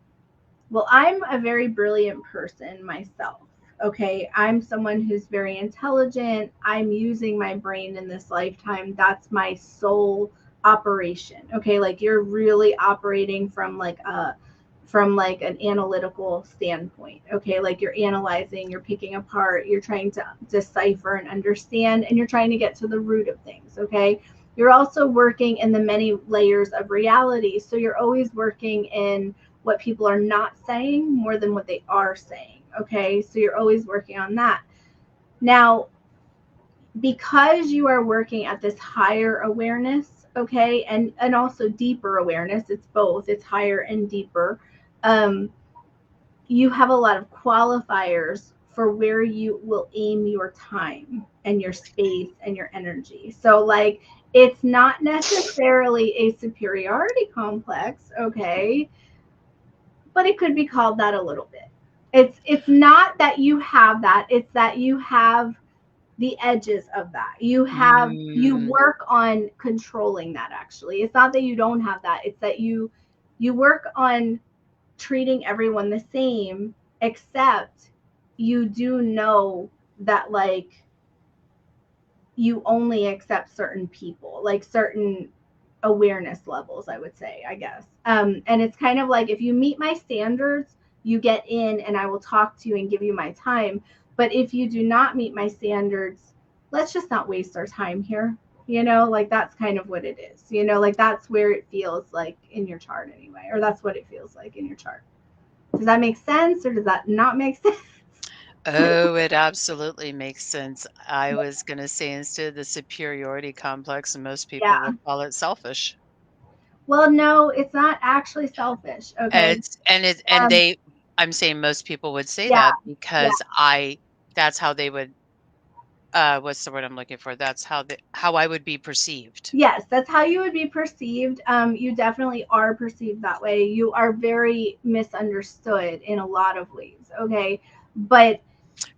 well, I'm a very brilliant person myself. Okay. I'm someone who's very intelligent. I'm using my brain in this lifetime. That's my sole operation. Okay. Like you're really operating from like an analytical standpoint. Okay. Like you're analyzing, you're picking apart, you're trying to decipher and understand, and you're trying to get to the root of things. Okay. You're also working in the many layers of reality. So you're always working in what people are not saying more than what they are saying. Okay. So you're always working on that. Now, because you are working at this higher awareness, okay, and also deeper awareness, it's both, it's higher and deeper. Um, you have a lot of qualifiers for where you will aim your time and your space and your energy. So, like, it's not necessarily a superiority complex, okay, but it could be called that a little bit. It's not that you have that, it's that you have the edges of that. You Mm. work on controlling that actually. It's not that you don't have that, it's that you work on treating everyone the same, except you do know that like you only accept certain people, like certain awareness levels, I would say, I guess. And it's kind of like if you meet my standards, you get in and I will talk to you and give you my time. But if you do not meet my standards, let's just not waste our time here. You know, like that's kind of what it is. You know, like that's where it feels like in your chart anyway, or that's what it feels like in your chart. Does that make sense or does that not make sense? Oh, it absolutely makes sense. I was going to say instead of the superiority complex, most people Yeah. would call it selfish. Well, no, it's not actually selfish. Okay. And Um, I'm saying most people would say yeah. that Yeah. because that's how they would, what's the word I'm looking for? That's how I would be perceived. Yes, that's how you would be perceived. You definitely are perceived that way. You are very misunderstood in a lot of ways. Okay. But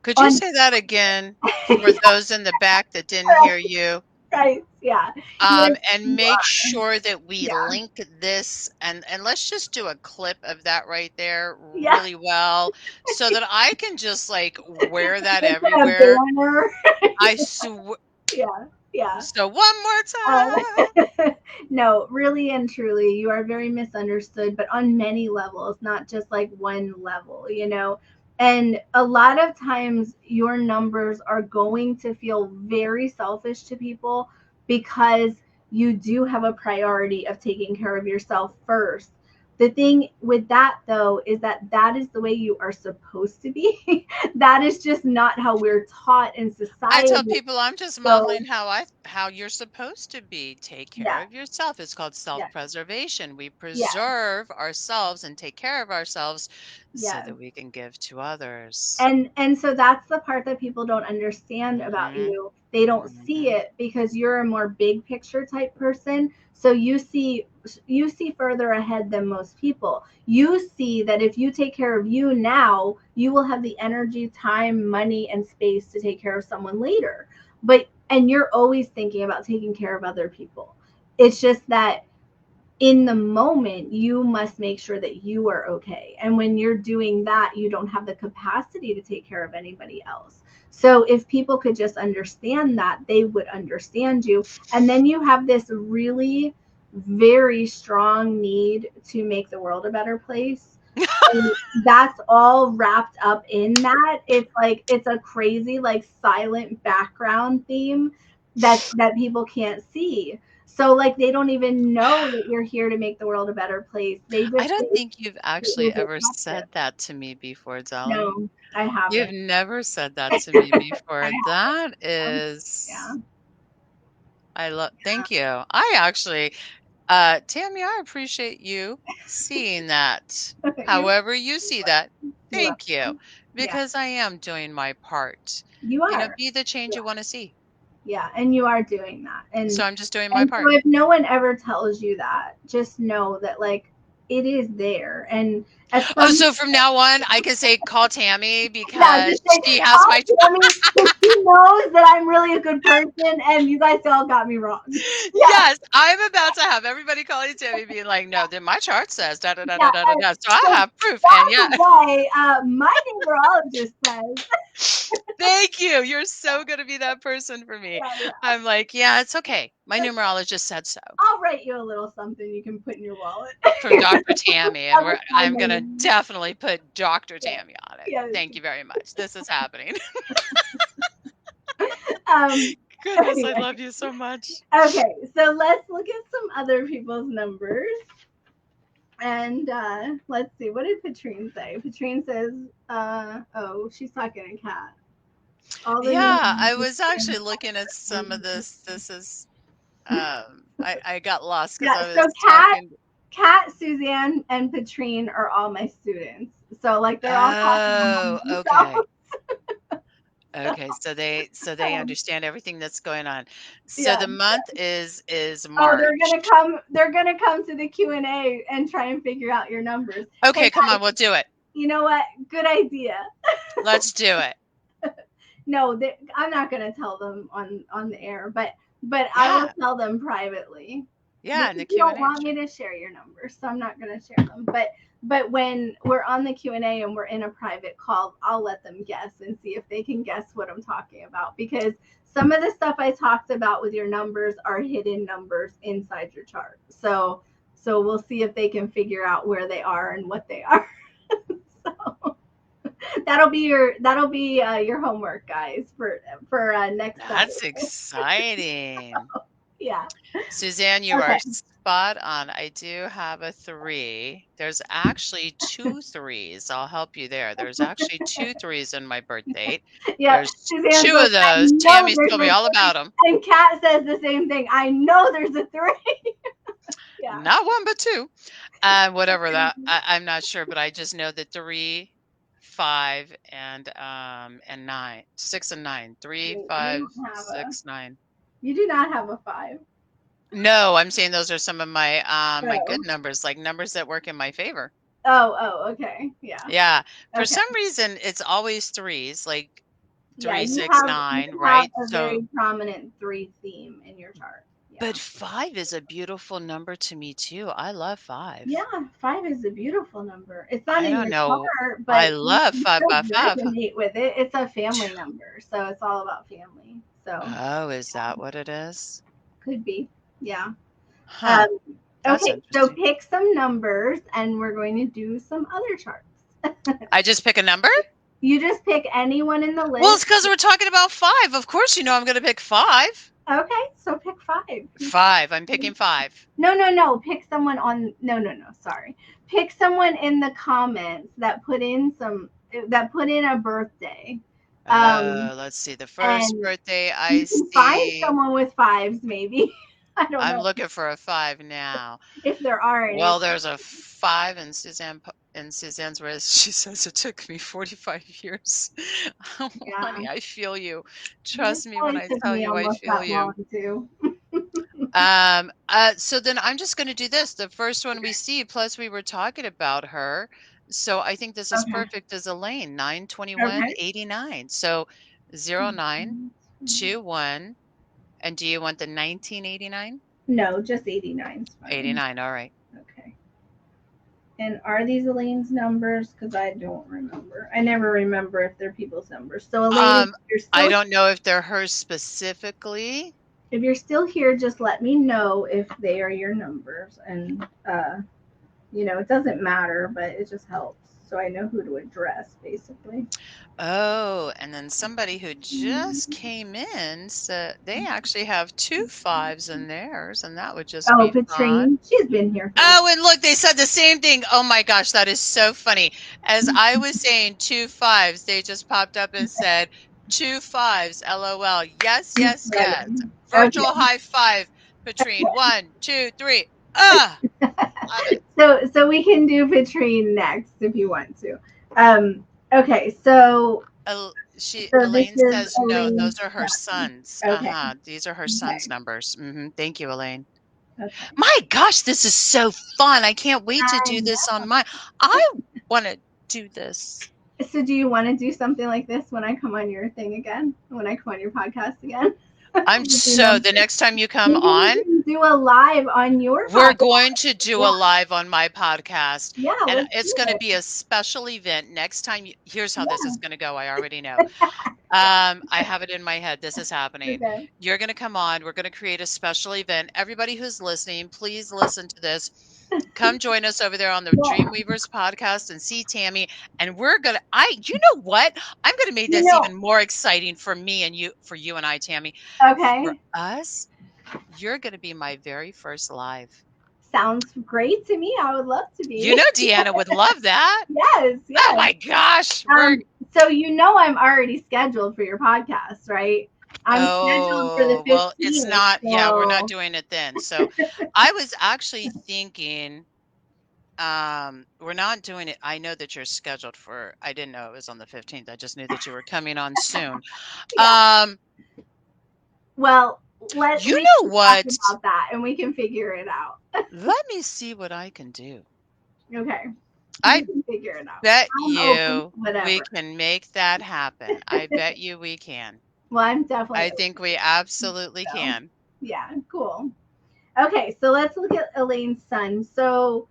Could you on, say that again for those in the back that didn't hear you? right. Yeah. You're, And you make are. sure that we Yeah. link this, and let's just do a clip of that right there Yeah. really well so that I can just like wear that It's a everywhere. banner. I swear. Yeah. Yeah. So one more Uh, time. no, really and truly, you are very misunderstood, but on many levels, not just like one level, you know. And a lot of times your numbers are going to feel very selfish to people because you do have a priority of taking care of yourself first. The thing with that, though, is that that is the way you are supposed to be. That is just not how we're taught in I tell society. people I'm just So, modeling how you're supposed to be. Take care yeah, of yourself. It's called yeah, self-preservation. We yeah, preserve ourselves and take care of ourselves so yeah. that we can give to others. And so that's the part that people don't understand about Mhm. you. They don't see Mhm. it because you're a more big picture type person. So you see further ahead than most people. You see that if you take care of you now, you will have the energy, time, money, and space to take care of someone later. And you're always thinking about taking care of other people. It's just that in the moment, you must make sure that you are okay. And when you're doing that, you don't have the capacity to take care of anybody else. So if people could just understand that, they would understand you. And then you have this really very strong need to make the world a better place. And that's all wrapped up in that. It's like it's a crazy, like, silent background theme that people can't see. So, like, they don't even know that you're here to make the world a better place. They I just don't think think you've that actually you're ever protective. said that to me before, darling. No, I You've haven't. never said that to me before. I That haven't. Yeah. is, I love, thank you. I actually, Tammy, I appreciate you seeing that. You're However you see that, thank you, welcome. Yeah, because I am doing my part. you You know, are. be the change Yeah. you want to see. Yeah, and you are doing that. So And I'm just doing my and so part. if no one ever tells you that, just know that, like, it is there. And at Oh, some so from now on, I can say call Tammy yeah, because just say, she has call my. Tammy because she knows that I'm really a good person and you guys all got me wrong. Yeah, Yes, I'm about to have everybody calling Tammy being like, no, then my chart says da da da da yeah. da da da. So I So, have proof. And by yeah, the way, my numerologist says, thank you. You're so going to be that person for me. yeah, yeah. I'm like, yeah, it's okay. My numerologist said so I'll write you a little something you can put in your wallet. from Dr. Tammy. And I'll I'm find my going to name. definitely put Dr. Yeah, Tammy on it. yeah. Thank you very much. This is happening. Um. Goodness, I Anyway, love you so much. okay. So let's look at some other people's numbers. And let's see, what did Patrine say? Patrine says, oh, she's talking to Kat. All the Yeah, numbers I are was actually looking at some of this. This is, I got lost because yeah, I so was talking. Kat, Suzanne, and Patrine are all my students. So, like, they're all talking Oh, among okay. themselves. Okay, so they Um, understand everything that's going on. So yeah. the month is Oh, March. they're gonna come to the Q&A and try and figure out your numbers. Hey Okay, come guys, on, we'll do it. you know what? Good idea. Let's do it. No, I'm not gonna tell them on the air, but I will Yeah, tell them privately yeah, because in the you don't Q&A. want me to share your numbers, so I'm not gonna share them. But when we're on the Q&A and we're in a private call, I'll let them guess and see if they can guess what I'm talking about, because some of the stuff I talked about with your numbers are hidden numbers inside your chart. So we'll see if they can figure out where they are and what they are. So that'll be your homework, guys, for next That's Saturday. exciting. Yeah. Suzanne, you are Okay. spot on. I do have a 3. There's actually 2 threes. I'll help you there. There's actually 2 threes in my birth date. Yeah. There's Suzanne's 2 like, of I those. know Tammy's there's told me a all three. about them. And Kat says the same thing. I know there's a three. Yeah. Not 1, but 2. Whatever that, I'm not sure, but I just know that 3, 5, and 9, 6 and 9. 3, You 5, don't have a 6, 9. you do not have a five. No, I'm saying those are some of my my Oh. good numbers, like numbers that work in my favor. Oh, okay. Yeah. Yeah. For Okay. some reason, it's always threes, like Yeah, 3, you 6, have you 9, have right? a So, very prominent three theme in your chart. Yeah. but 5 is a beautiful number to me too. I love 5. Yeah, five is a beautiful number. It's not I in don't your know. chart, I but love you 5 still by 5. resonate with it. It's a family number, so it's all about family. So Oh, is that what it is? could be. Yeah. Huh. Um, That's okay, so interesting. pick some numbers and we're going to do some other charts. I just pick a number? You just pick anyone in the list. Well, it's because we're talking about 5. Of course, you know I'm going to pick 5. Okay, so pick 5. 5. I'm picking 5. No. Pick someone on. No. Sorry. Pick someone in the comments that put in a birthday. Let's see. The first and birthday I you can find see. someone with 5s, maybe. I don't I'm know looking for a 5 now. if there are any. Well, there's a 5 in Suzanne's wrist. She says it took me 45 years. Honey, I feel you. Trust me when Probably I took tell me you, I almost feel that you. long too. So then I'm just going to do this. The first one we see, plus we were talking about her. So I think this is Okay. perfect as Elaine, 9/21/89. So 0921. And do you want the 1989? No, just 89 is fine. 89, all right. Okay. And are these Elaine's numbers? Because I don't remember. I never remember if they're people's numbers. So Elaine, I don't know if they're hers specifically. If you're still here, just let me know if they are your numbers. And, it doesn't matter, but it just helps. So I know who to address, basically. Oh, and then somebody who just came in said they actually have 2 5s in theirs, and that would just be fun. Patrine, she's been here. Oh, and look, they said the same thing. Oh my gosh, that is so funny. As I was saying 2 5s, they just popped up and said 2 5s, LOL. Yes. Virtual high five, Patrine. 1, 2, 3. Love it. So we can do Patrine next if you want to. Okay, so Elaine says no, those are her sons. Okay. These are her sons' numbers. Thank you, Elaine. Okay. My gosh, this is so fun. I can't wait to do this on mine. I want to do this. So do you want to do something like this when I come on your thing again? When I come on your podcast again? The next time you come on, do a live on your podcast. We're going to do a live on my podcast. Yeah. And it's going to be a special event next time. Here's how this is going to go. I already know. I have it in my head. This is happening. Okay. You're going to come on. We're going to create a special event. Everybody who's listening, please listen to this. Come join us over there on the Dreamweavers podcast and see Tammy. And we're going to, you know what? I'm going to make this even more exciting for me and you, for you and I, Tammy. Okay. For us, you're going to be my very first live. Sounds great to me. I would love to be. You know, Deanna would love that. Yes. Oh my gosh. So I'm already scheduled for your podcast, right? I'm scheduled for the 15th. Well, it's not. So. Yeah, we're not doing it then. So I was actually thinking, we're not doing it. I know that you're scheduled for. I didn't know it was on the 15th. I just knew that you were coming on soon. Yeah. Well, let's talk about that, and we can figure it out. Let me see what I can do. Okay. I can figure it out. Bet you we can make that happen. I bet you we can. Well, I'm definitely. I think we absolutely can. Yeah, cool. Okay, so let's look at Elaine's son. So,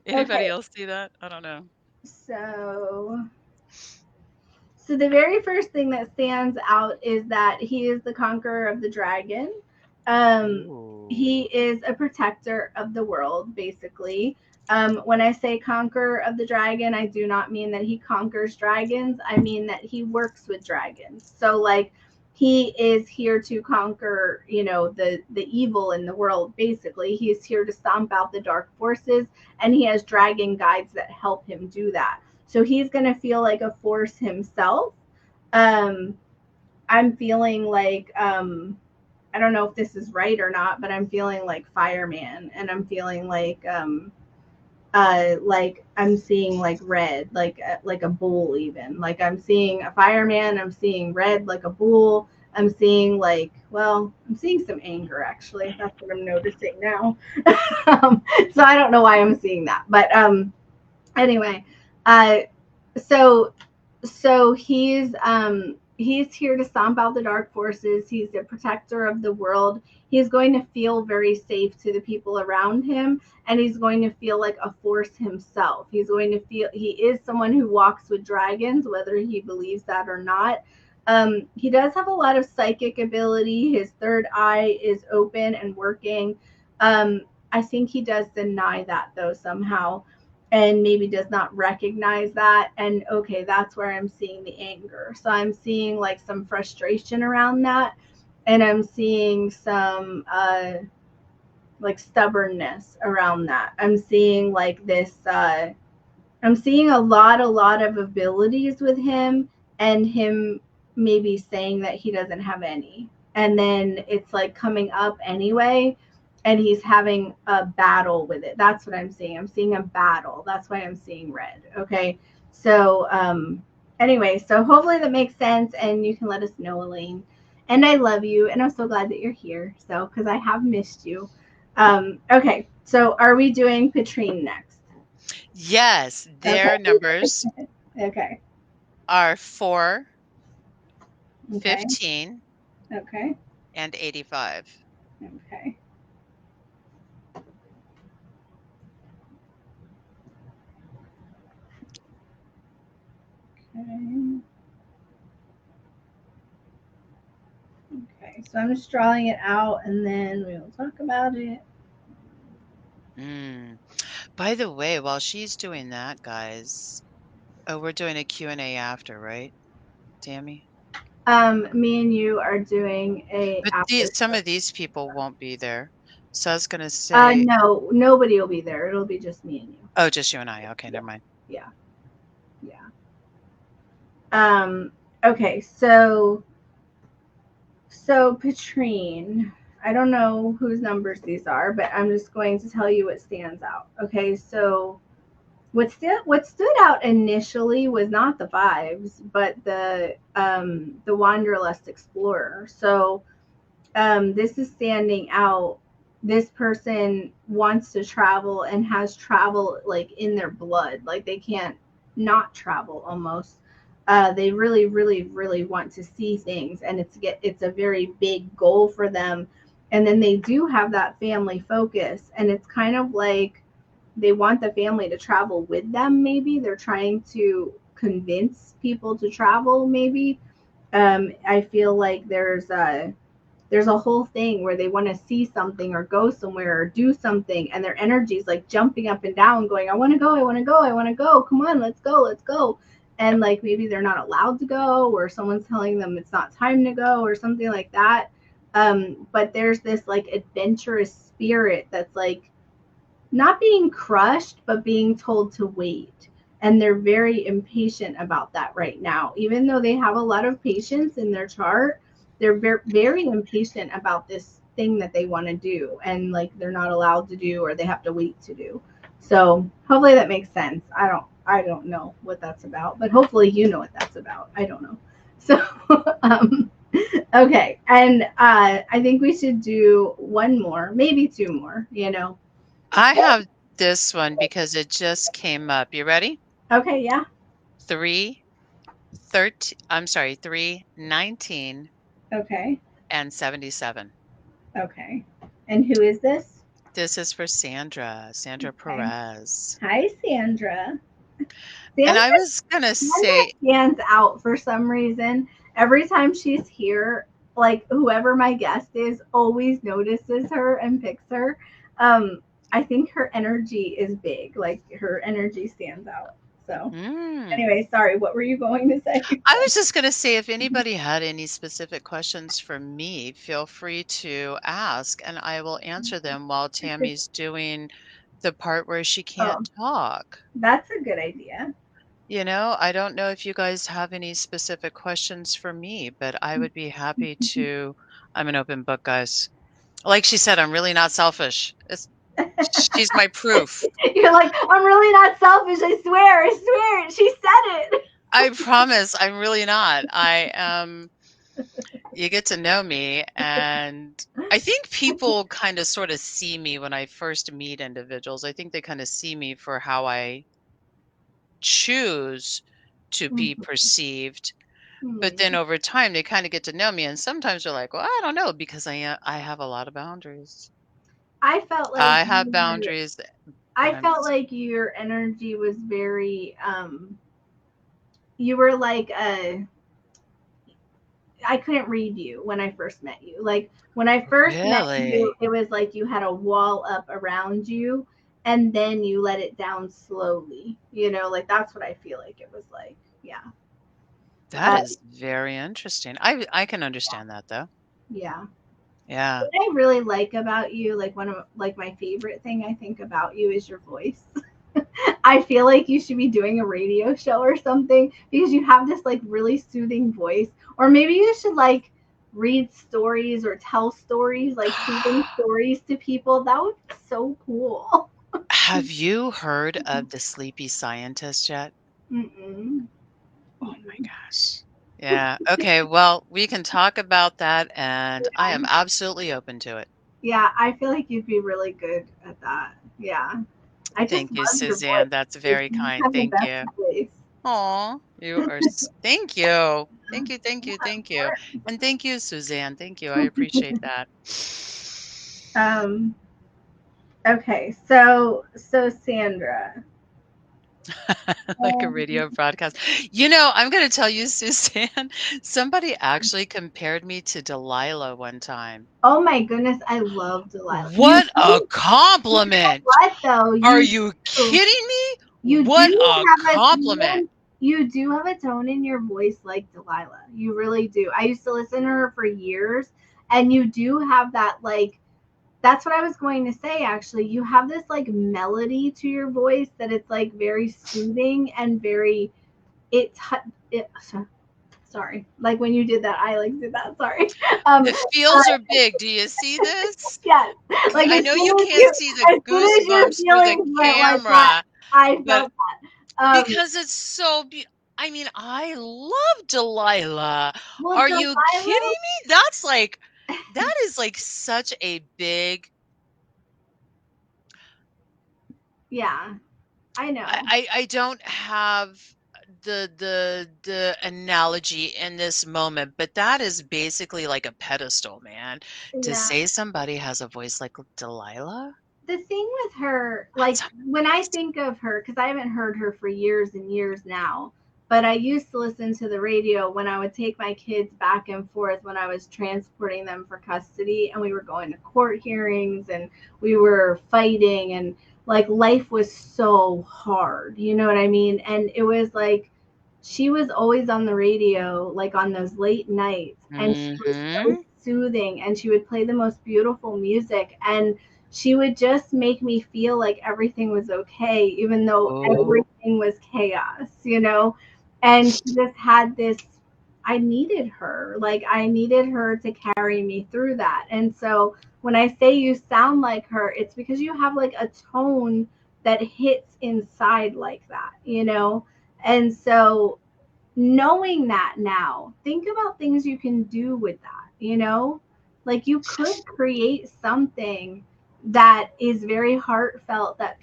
anybody else see that? I don't know. So the very first thing that stands out is that he is the conqueror of the dragon. He is a protector of the world, basically. When I say conqueror of the dragon, I do not mean that he conquers dragons. I mean that he works with dragons. So he is here to conquer, the evil in the world, basically. He's here to stomp out the dark forces, and he has dragon guides that help him do that. So he's going to feel like a force himself. I'm feeling like, I don't know if this is right or not, but I'm feeling like fireman, and I'm feeling like I'm seeing like red, like a bull, even. Like I'm seeing a fireman, I'm seeing red like a bull. I'm seeing I'm seeing some anger, actually. That's what I'm noticing now. So I don't know why I'm seeing that, but anyway, so he's here to stomp out the dark forces. He's a protector of the world. He's going to feel very safe to the people around him, and he's going to feel like a force himself. He's going to feel he is someone who walks with dragons, whether he believes that or not. He does have a lot of psychic ability. His third eye is open and working. I think he does deny that, though, somehow. and maybe does not recognize that. And okay, that's where I'm seeing the anger. So I'm seeing like some frustration around that, and I'm seeing some like stubbornness around that. I'm seeing like this I'm seeing a lot of abilities with him, and him maybe saying that he doesn't have any. And then it's like coming up anyway, and he's having a battle with it. That's what I'm seeing. I'm seeing a battle. That's why I'm seeing red. Okay. So, anyway, so hopefully that makes sense, and you can let us know, Elaine. And I love you, and I'm so glad that you're here. So, because I have missed you. Okay. So, are we doing Patrine next? Yes, their numbers Okay. are 4, Okay. 15, Okay. and 85. Okay. Okay. So I'm just drawing it out, and then we will talk about it. By the way, while she's doing that, guys, we're doing a Q&A after, right, Tammy? Me and you are doing a But after. some of these people won't be there. So I was going to say, No, nobody will be there. It'll be just me and you. oh, just you and I. Okay, never mind. Yeah. Okay. So Patrine, I don't know whose numbers these are, but I'm just going to tell you what stands out. Okay. So what stood out initially was not the 5s, but the Wanderlust Explorer. So this is standing out. This person wants to travel and has travel like in their blood. Like they can't not travel almost. They really, really, really want to see things, and it's a very big goal for them. And then they do have that family focus, and it's kind of like they want the family to travel with them. Maybe they're trying to convince people to travel. Maybe I feel like there's a whole thing where they want to see something or go somewhere or do something, and their energy is like jumping up and down going, I want to go, I want to go, I want to go, come on, let's go. And like maybe they're not allowed to go, or someone's telling them it's not time to go or something like that. But there's this like adventurous spirit that's like not being crushed but being told to wait, and they're very impatient about that right now. Even though they have a lot of patience in their chart, they're very, very impatient about this thing that they want to do, and like they're not allowed to do, or they have to wait to do. So hopefully that makes sense. I don't know what that's about, but hopefully you know what that's about. I don't know. So okay, and I think we should do one more, maybe two more, I have this one because it just came up. You ready? Okay, yeah. 3, 19, Okay. and 77. Okay. And who is this? This is for Sandra Okay. Perez. Hi, Sandra. And I was going to say, stands out for some reason. Every time she's here, like whoever my guest is always notices her and picks her. I think her energy is big. Like her energy stands out. So anyway, sorry, what were you going to say? I was just going to say, if anybody had any specific questions for me, feel free to ask, and I will answer them while Tammy's doing the part where she can't talk. That's a good idea. I don't know if you guys have any specific questions for me, but I would be happy to. I'm an open book, guys. Like she said, I'm really not selfish. She's my proof. You're like, I'm really not selfish. I swear. She said it. I promise I'm really not. I am. You get to know me, and I think people kind of sort of see me when I first meet individuals. I think they kind of see me for how I choose to be perceived. But then over time, they kind of get to know me, and sometimes they're like, "Well, I don't know," because I have a lot of boundaries. I felt like I have boundaries. I felt like your energy was very you were like I couldn't read you when I first met you. Like when I first met you, it was like you had a wall up around you, and then you let it down slowly, like that's what I feel like it was like. Yeah. That is very interesting. I can understand that though. Yeah. Yeah. What I really like about you, like one of like my favorite thing I think about you is your voice. I feel like you should be doing a radio show or something because you have this like really soothing voice. Or maybe you should like read stories or tell stories, like soothing stories to people. That would be so cool. Have you heard of the sleepy scientist yet? Mm-mm. Oh my gosh. Yeah. Okay. Well, we can talk about that, and I am absolutely open to it. Yeah, I feel like you'd be really good at that. Yeah. I just Thank you, love your voice. Suzanne. That's Like, very you kind. have the Thank best you. voice. Aw, you are. Thank you. Thank you. Thank you. Yeah, of Thank you. course. And thank you, Suzanne. Thank you. I appreciate that. Um, okay, so Sandra. Like a radio broadcast. I'm going to tell you, Suzanne, somebody actually compared me to Delilah one time. Oh my goodness, I love Delilah. What a You know compliment. what though? Are you kidding me? You What do a have a compliment. tone. You do have a tone in your voice like Delilah. You really do. I used to listen to her for years, and you do have that like. That's what I was going to say. Actually, you have this like melody to your voice that it's like very soothing and very. It. Sorry, like when you did that, I like did that. Sorry. The feels are big. Do you see this? Yes. Like I as know soon you as can't see the as soon as your goosebumps through the feelings went like that, camera, I but felt that. because it's so I mean, I love Delilah. Well, Are you kidding Delilah, me? That is like such a big yeah, I know. I don't have the analogy in this moment, but that is basically like a pedestal, man. To Yeah. say somebody has a voice like Delilah, The thing with her, like that's when I think of her, because I haven't heard her for years and years now, but I used to listen to the radio when I would take my kids back and forth when I was transporting them for custody and we were going to court hearings and we were fighting and like life was so hard. You know what I mean? And it was like she was always on the radio, like on those late nights, and she was so mm-hmm. soothing and she would play the most beautiful music and she would just make me feel like everything was okay, even though Oh, everything was chaos. And she just had this, I needed her. Like, I needed her to carry me through that. And so when I say you sound like her, it's because you have like a tone that hits inside like that. And so knowing that now, think about things you can do with that. Like you could create something that is very heartfelt that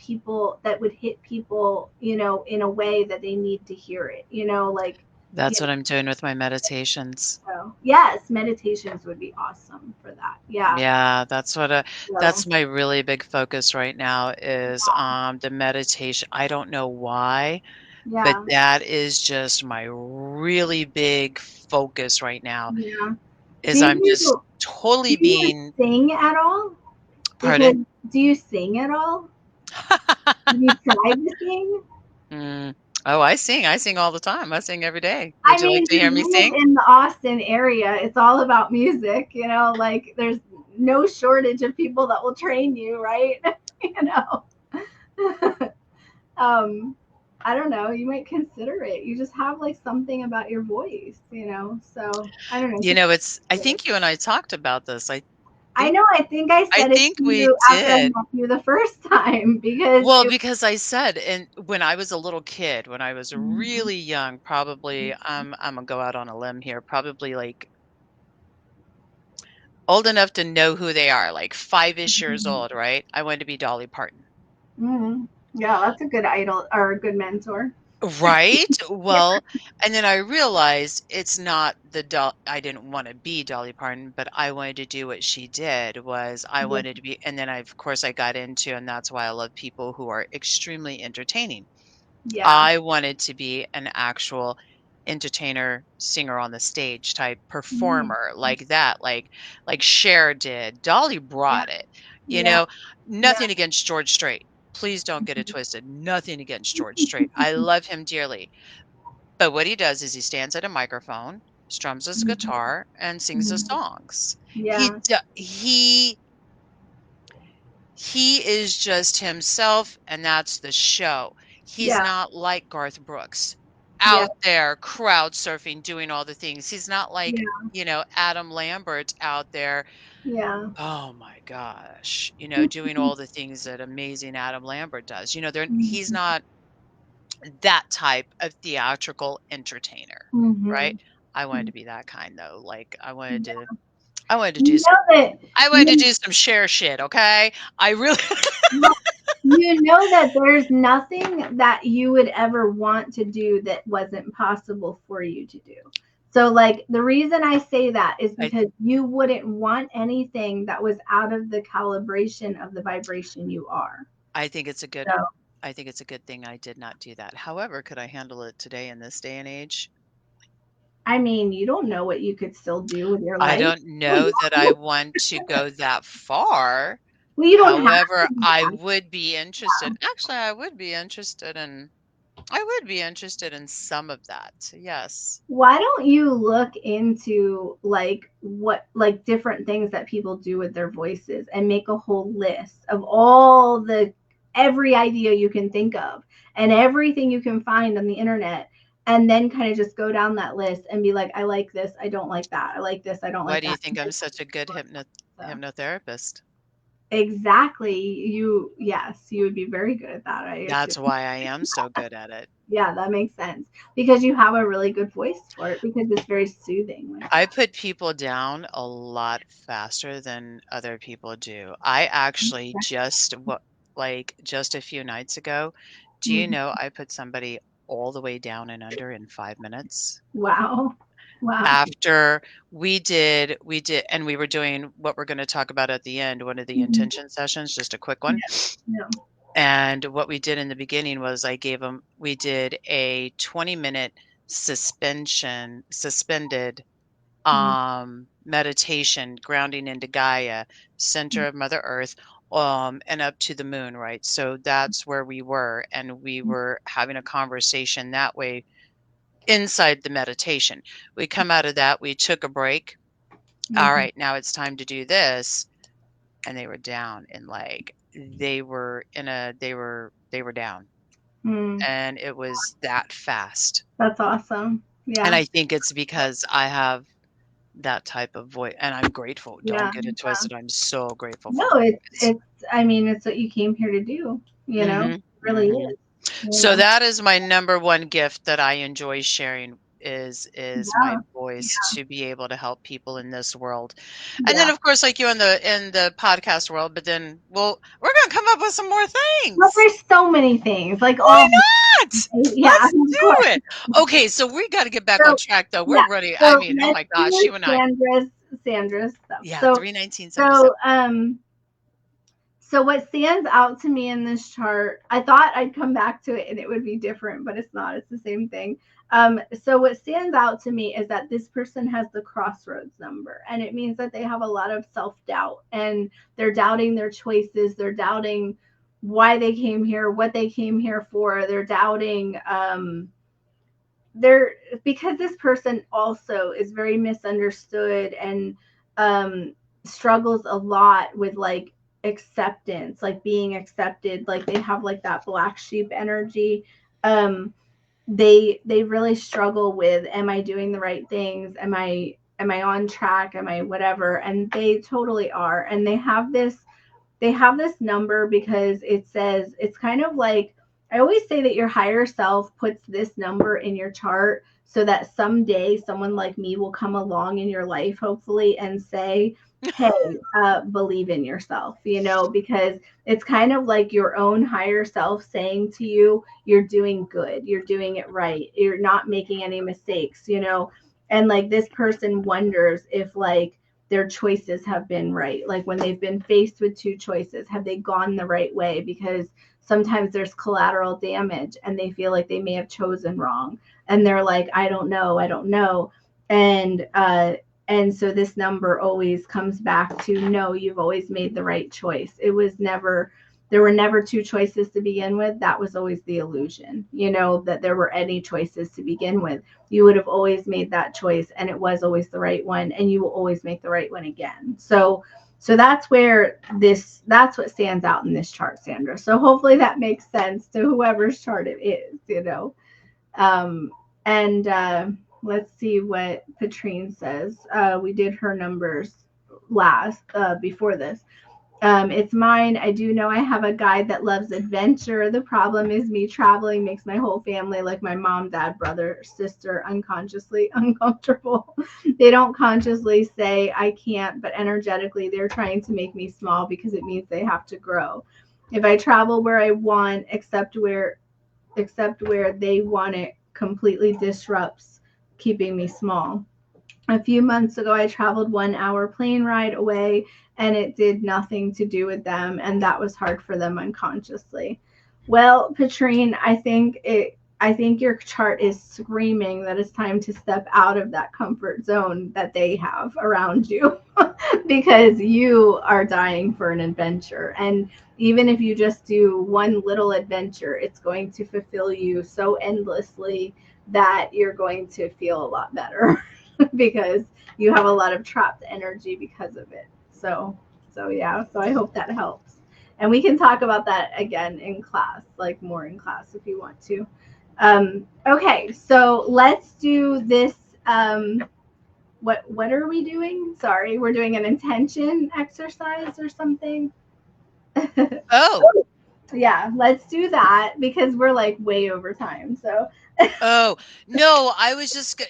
would hit people, in a way that they need to hear it, like, that's you what I'm doing with my meditations. know, yes, meditations would be awesome for that. Yeah. Yeah, So, that's my really big focus right now is the meditation. I don't know why, but yeah. that is just my really big focus right now Yeah. Do is I'm just you totally do you being sing at all? Because pardon? do you sing at all? Have you tried to sing? Mm. Oh, I sing. I sing all the time. I sing every day. I Would you like mean, to hear you me live sing? in the Austin area. It's all about music, like there's no shortage of people that will train you, right? you know. um, I don't know, you might consider it. You just have like something about your voice. So I don't know. I think you and I talked about this. I Think know, I think I I said it think to we you after I did. met you the first time because Well, because I said and when I was a little kid, when I was Mhm. really young, probably I'm gonna go out on a limb here, probably like old enough to know who they are, like 5-ish years old, right? I wanted to be Dolly Parton. Mhm. Yeah, that's a good idol or a good mentor. Right? Yeah. Well, and then I realized it's not I didn't want to be Dolly Parton, but I wanted to do what she did was I Yeah. wanted to be and then of course I got into and that's why I love people who are extremely entertaining. Yeah. I wanted to be an actual entertainer, singer on the stage type Mhm. performer like that, like Cher did. Dolly Yeah. brought it. You Yeah. know, Yeah. nothing against George Strait. Please don't get it twisted. Nothing against George Strait. I love him dearly. But what he does is he stands at a microphone, strums his guitar, and sings his songs. Yeah. He is just himself, and that's the show. He's Yeah. not like Garth Brooks Yeah. out there crowd surfing, doing all the things. He's not like, Yeah. Adam Lambert out there. Yeah. Oh my gosh, doing all the things that amazing Adam Lambert does. He's not that type of theatrical entertainer, right? I wanted to be that kind though. Like I wanted to do some share shit, okay? I really You know that there's nothing that you would ever want to do that wasn't possible for you to do. So like the reason I say that is because you wouldn't want anything that was out of the calibration of the vibration you are. I think it's a good thing I did not do that. However, could I handle it today in this day and age? I mean, you don't know what you could still do with your life. I don't know that I want to go that far. Well, you don't However, have to. I would be interested. Actually, I would be interested in some of that. Yes. Why don't you look into like different things that people do with their voices and make a whole list of every idea you can think of and everything you can find on the internet, and then kind of just go down that list and be like, I like this, I don't like that. I like this, I don't like that. Why do you think I'm such a good hypnotherapist? Exactly. Yes, you would be very good at that. That's why I am so good at it. Yeah, that makes sense. Because you have a really good voice for it, because it's very soothing. I put people down a lot faster than other people do. I actually just a few nights ago, do you know I put somebody all the way down and under in 5 minutes? Wow. After we did, and we were doing what we're going to talk about at the end, one of the intention sessions, just a quick one. Yeah. And what we did in the beginning was we did a 20-minute suspended meditation, grounding into Gaia, center of Mother Earth, and up to the moon, right? So that's where we were, and we were having a conversation that way inside the meditation. We come out of that, we took a break. All right, now it's time to do this. And they were down, and they were down. And it was that fast. That's awesome. Yeah. And I think it's because I have that type of voice, and I'm grateful. Don't get it twisted. I'm so grateful. No, it's what you came here to do, it really is. So that is my number one gift that I enjoy sharing is my voice, to be able to help people in this world. And then of course, like you in the podcast world, but then we're gonna come up with some more things. Well, there's so many things. Like, why not? Let's do it. Okay, so we got to get back on track though. We're ready. So I mean, oh my gosh, you and Sandra's stuff. Yeah, 31977. So what stands out to me in this chart, I thought I'd come back to it and it would be different, but it's not. It's the same thing. So what stands out to me is that this person has the crossroads number, and it means that they have a lot of self-doubt, and they're doubting their choices. They're doubting why they came here, what they came here for. They're doubting, because this person also is very misunderstood and struggles a lot with acceptance, being accepted. They have that black sheep energy. They really struggle with, am I doing the right things? Am I on track? Am I whatever? And they totally are. And they have this number because it says, it's kind of like, I always say that your higher self puts this number in your chart so that someday someone like me will come along in your life, hopefully, and say, hey, believe in yourself, because it's kind of like your own higher self saying to you, you're doing good, you're doing it right, you're not making any mistakes, and this person wonders if their choices have been right. When they've been faced with two choices, have they gone the right way? Because sometimes there's collateral damage and they feel like they may have chosen wrong, and they're like, I don't know. And so this number always comes back to, no, you've always made the right choice. It was never there were never two choices to begin with, that was always the illusion, that there were any choices to begin with. You would have always made that choice, and it was always the right one, and you will always make the right one again. So that's that's what stands out in this chart, Sandra. So hopefully that makes sense to whoever's chart it is, and let's see what Patrine says. We did her numbers before this. It's mine. I do know I have a guide that loves adventure. The problem is me traveling makes my whole family, like my mom, dad, brother, sister, unconsciously uncomfortable. They don't consciously say I can't, but energetically they're trying to make me small because it means they have to grow. If I travel where I want, except where they want it, completely disrupts keeping me small. A few months ago, I traveled 1 hour plane ride away, and it did nothing to do with them, and that was hard for them unconsciously. Well, Patrine, I think your chart is screaming that it's time to step out of that comfort zone that they have around you because you are dying for an adventure. And even if you just do one little adventure, it's going to fulfill you so endlessly that you're going to feel a lot better because you have a lot of trapped energy because of it. So yeah, so I hope that helps. And we can talk about that again in class, like more in class if you want to. Okay, so let's do this. What are we doing? Sorry, we're doing an intention exercise or something. Oh. Yeah, let's do that because we're like way over time. So Oh, no, I was just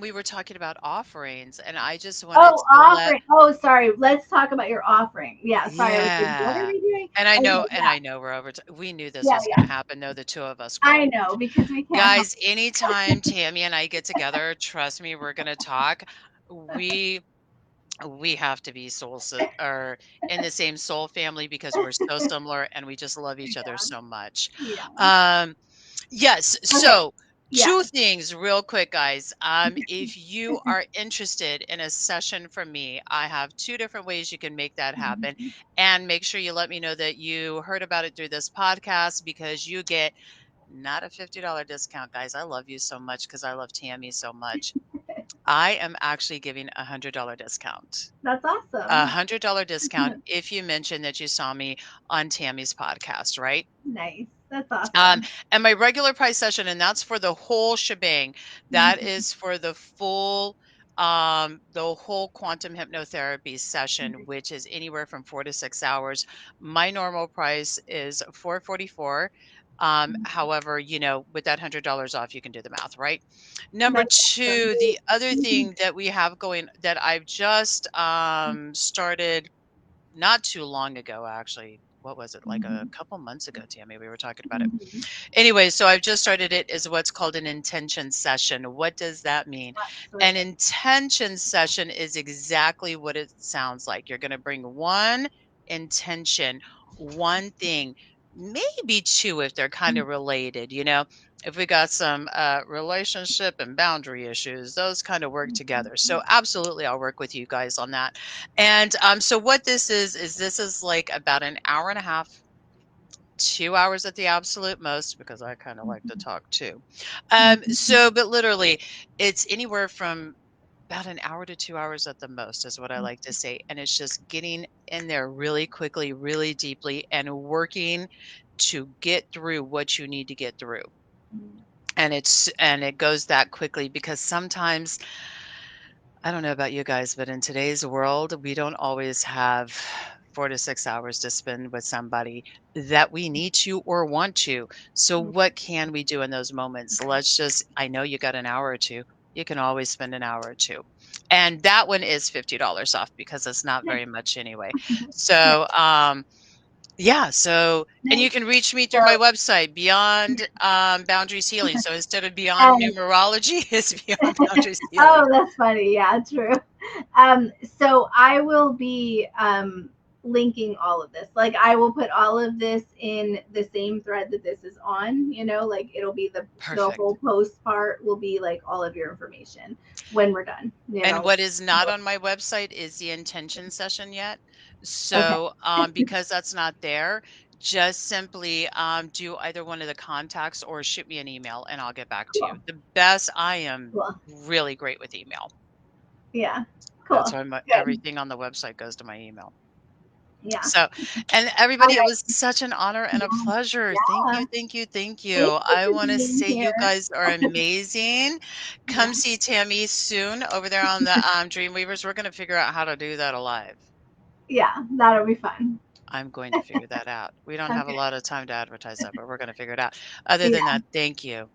we were talking about offerings, and I just wanted to let offering. Oh, sorry. Let's talk about your offering. Yeah, sorry. I was like, what are Yeah. we doing? And I know Okay, and I know we're over we knew this yeah, was yeah. gonna happen, though, the two of us, I girl. know because we can't help. Guys, anytime Tammy and I get together, trust me, we're gonna talk. We we have to be or in the same soul family because we're so similar and we just love each other Yeah, so much. yeah. Um, yes, Okay. so Yeah. two things real quick, guys. If you are interested in a session from me, I have two different ways you can make that happen. And make sure you let me know that you heard about it through this podcast because you get not a $50 discount, guys. I love you so much because I love Tammy so much. I am actually giving $100 discount. That's A awesome. $100 discount if you mention that you saw me on Tammy's podcast, right? Nice. That's Um, awesome. and my regular price session, and that's for the whole shebang. That Mhm. is for the whole quantum hypnotherapy session, which is anywhere from 4 to 6 hours. My normal price is $444. However, with that $100 off, you can do the math, right? Number That's two, awesome. the other thing that we have going that I've just started not too long ago, actually. What was it? Like a couple months ago, Tammy, we were talking about it. Mhm. Anyway, so I've just started it as what's called an intention session. What does that mean? An Absolutely. intention session is exactly what it sounds like. You're going to bring one intention, one thing, maybe two if they're kind of related. If we got some relationship and boundary issues, those kind of work together. So absolutely, I'll work with you guys on that. And so what this is this is like about an hour and a half, 2 hours at the absolute most, because I kind of like to talk too. But literally, it's anywhere from about an hour to 2 hours at the most, is what I like to say. And it's just getting in there really quickly, really deeply, and working to get through what you need to get through. And it goes that quickly because sometimes I don't know about you guys, but in today's world, we don't always have 4 to 6 hours to spend with somebody that we need to or want to. So, what can we do in those moments? I know you got an hour or two. You can always spend an hour or two. And that one is $50 off because it's not Nice. very much anyway. Nice. So, yeah, and Nice. you can reach me through So, my website, Beyond Boundaries Healing. So instead of Beyond and Numerology, it's Beyond Boundaries oh, Healing. that's funny. Yeah, true. So I will be linking all of this. Like I will put all of this in the same thread that this is on, like it'll be the Perfect. whole post part will be like all of your information when we're done. And what is not on my website is the intention session yet. Okay. So, because that's not there, just simply do either one of the contacts or shoot me an email and I'll get back to you. Cool. I am Cool. really great with email. Yeah. That's Cool. why Good. everything on the website goes to my email. Yeah. So, and All everybody, it right. was such an honor and a Yeah. pleasure. Thank Yeah. you, thank you, thank you. Thank you I for want to being say you here. guys are amazing. Come Yeah. see Tammy soon over there on the Dreamweavers. We're going to figure out how to do that alive. Yeah, that'll be fun. I'm going to figure that out. We don't have a Okay. lot of time to advertise that, but we're going to figure it out. Other than that, thank you.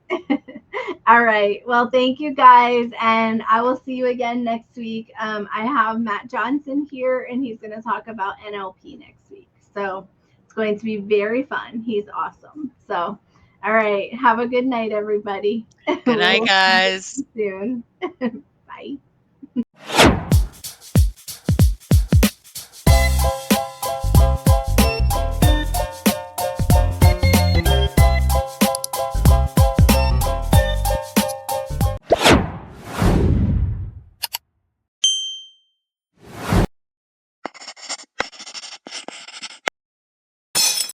All right. Well, thank you guys. And I will see you again next week. I have Matt Johnson here, and he's going to talk about NLP next week. So it's going to be very fun. He's awesome. So, all right. Have a good night, everybody. Good night, guys. See you soon. Bye.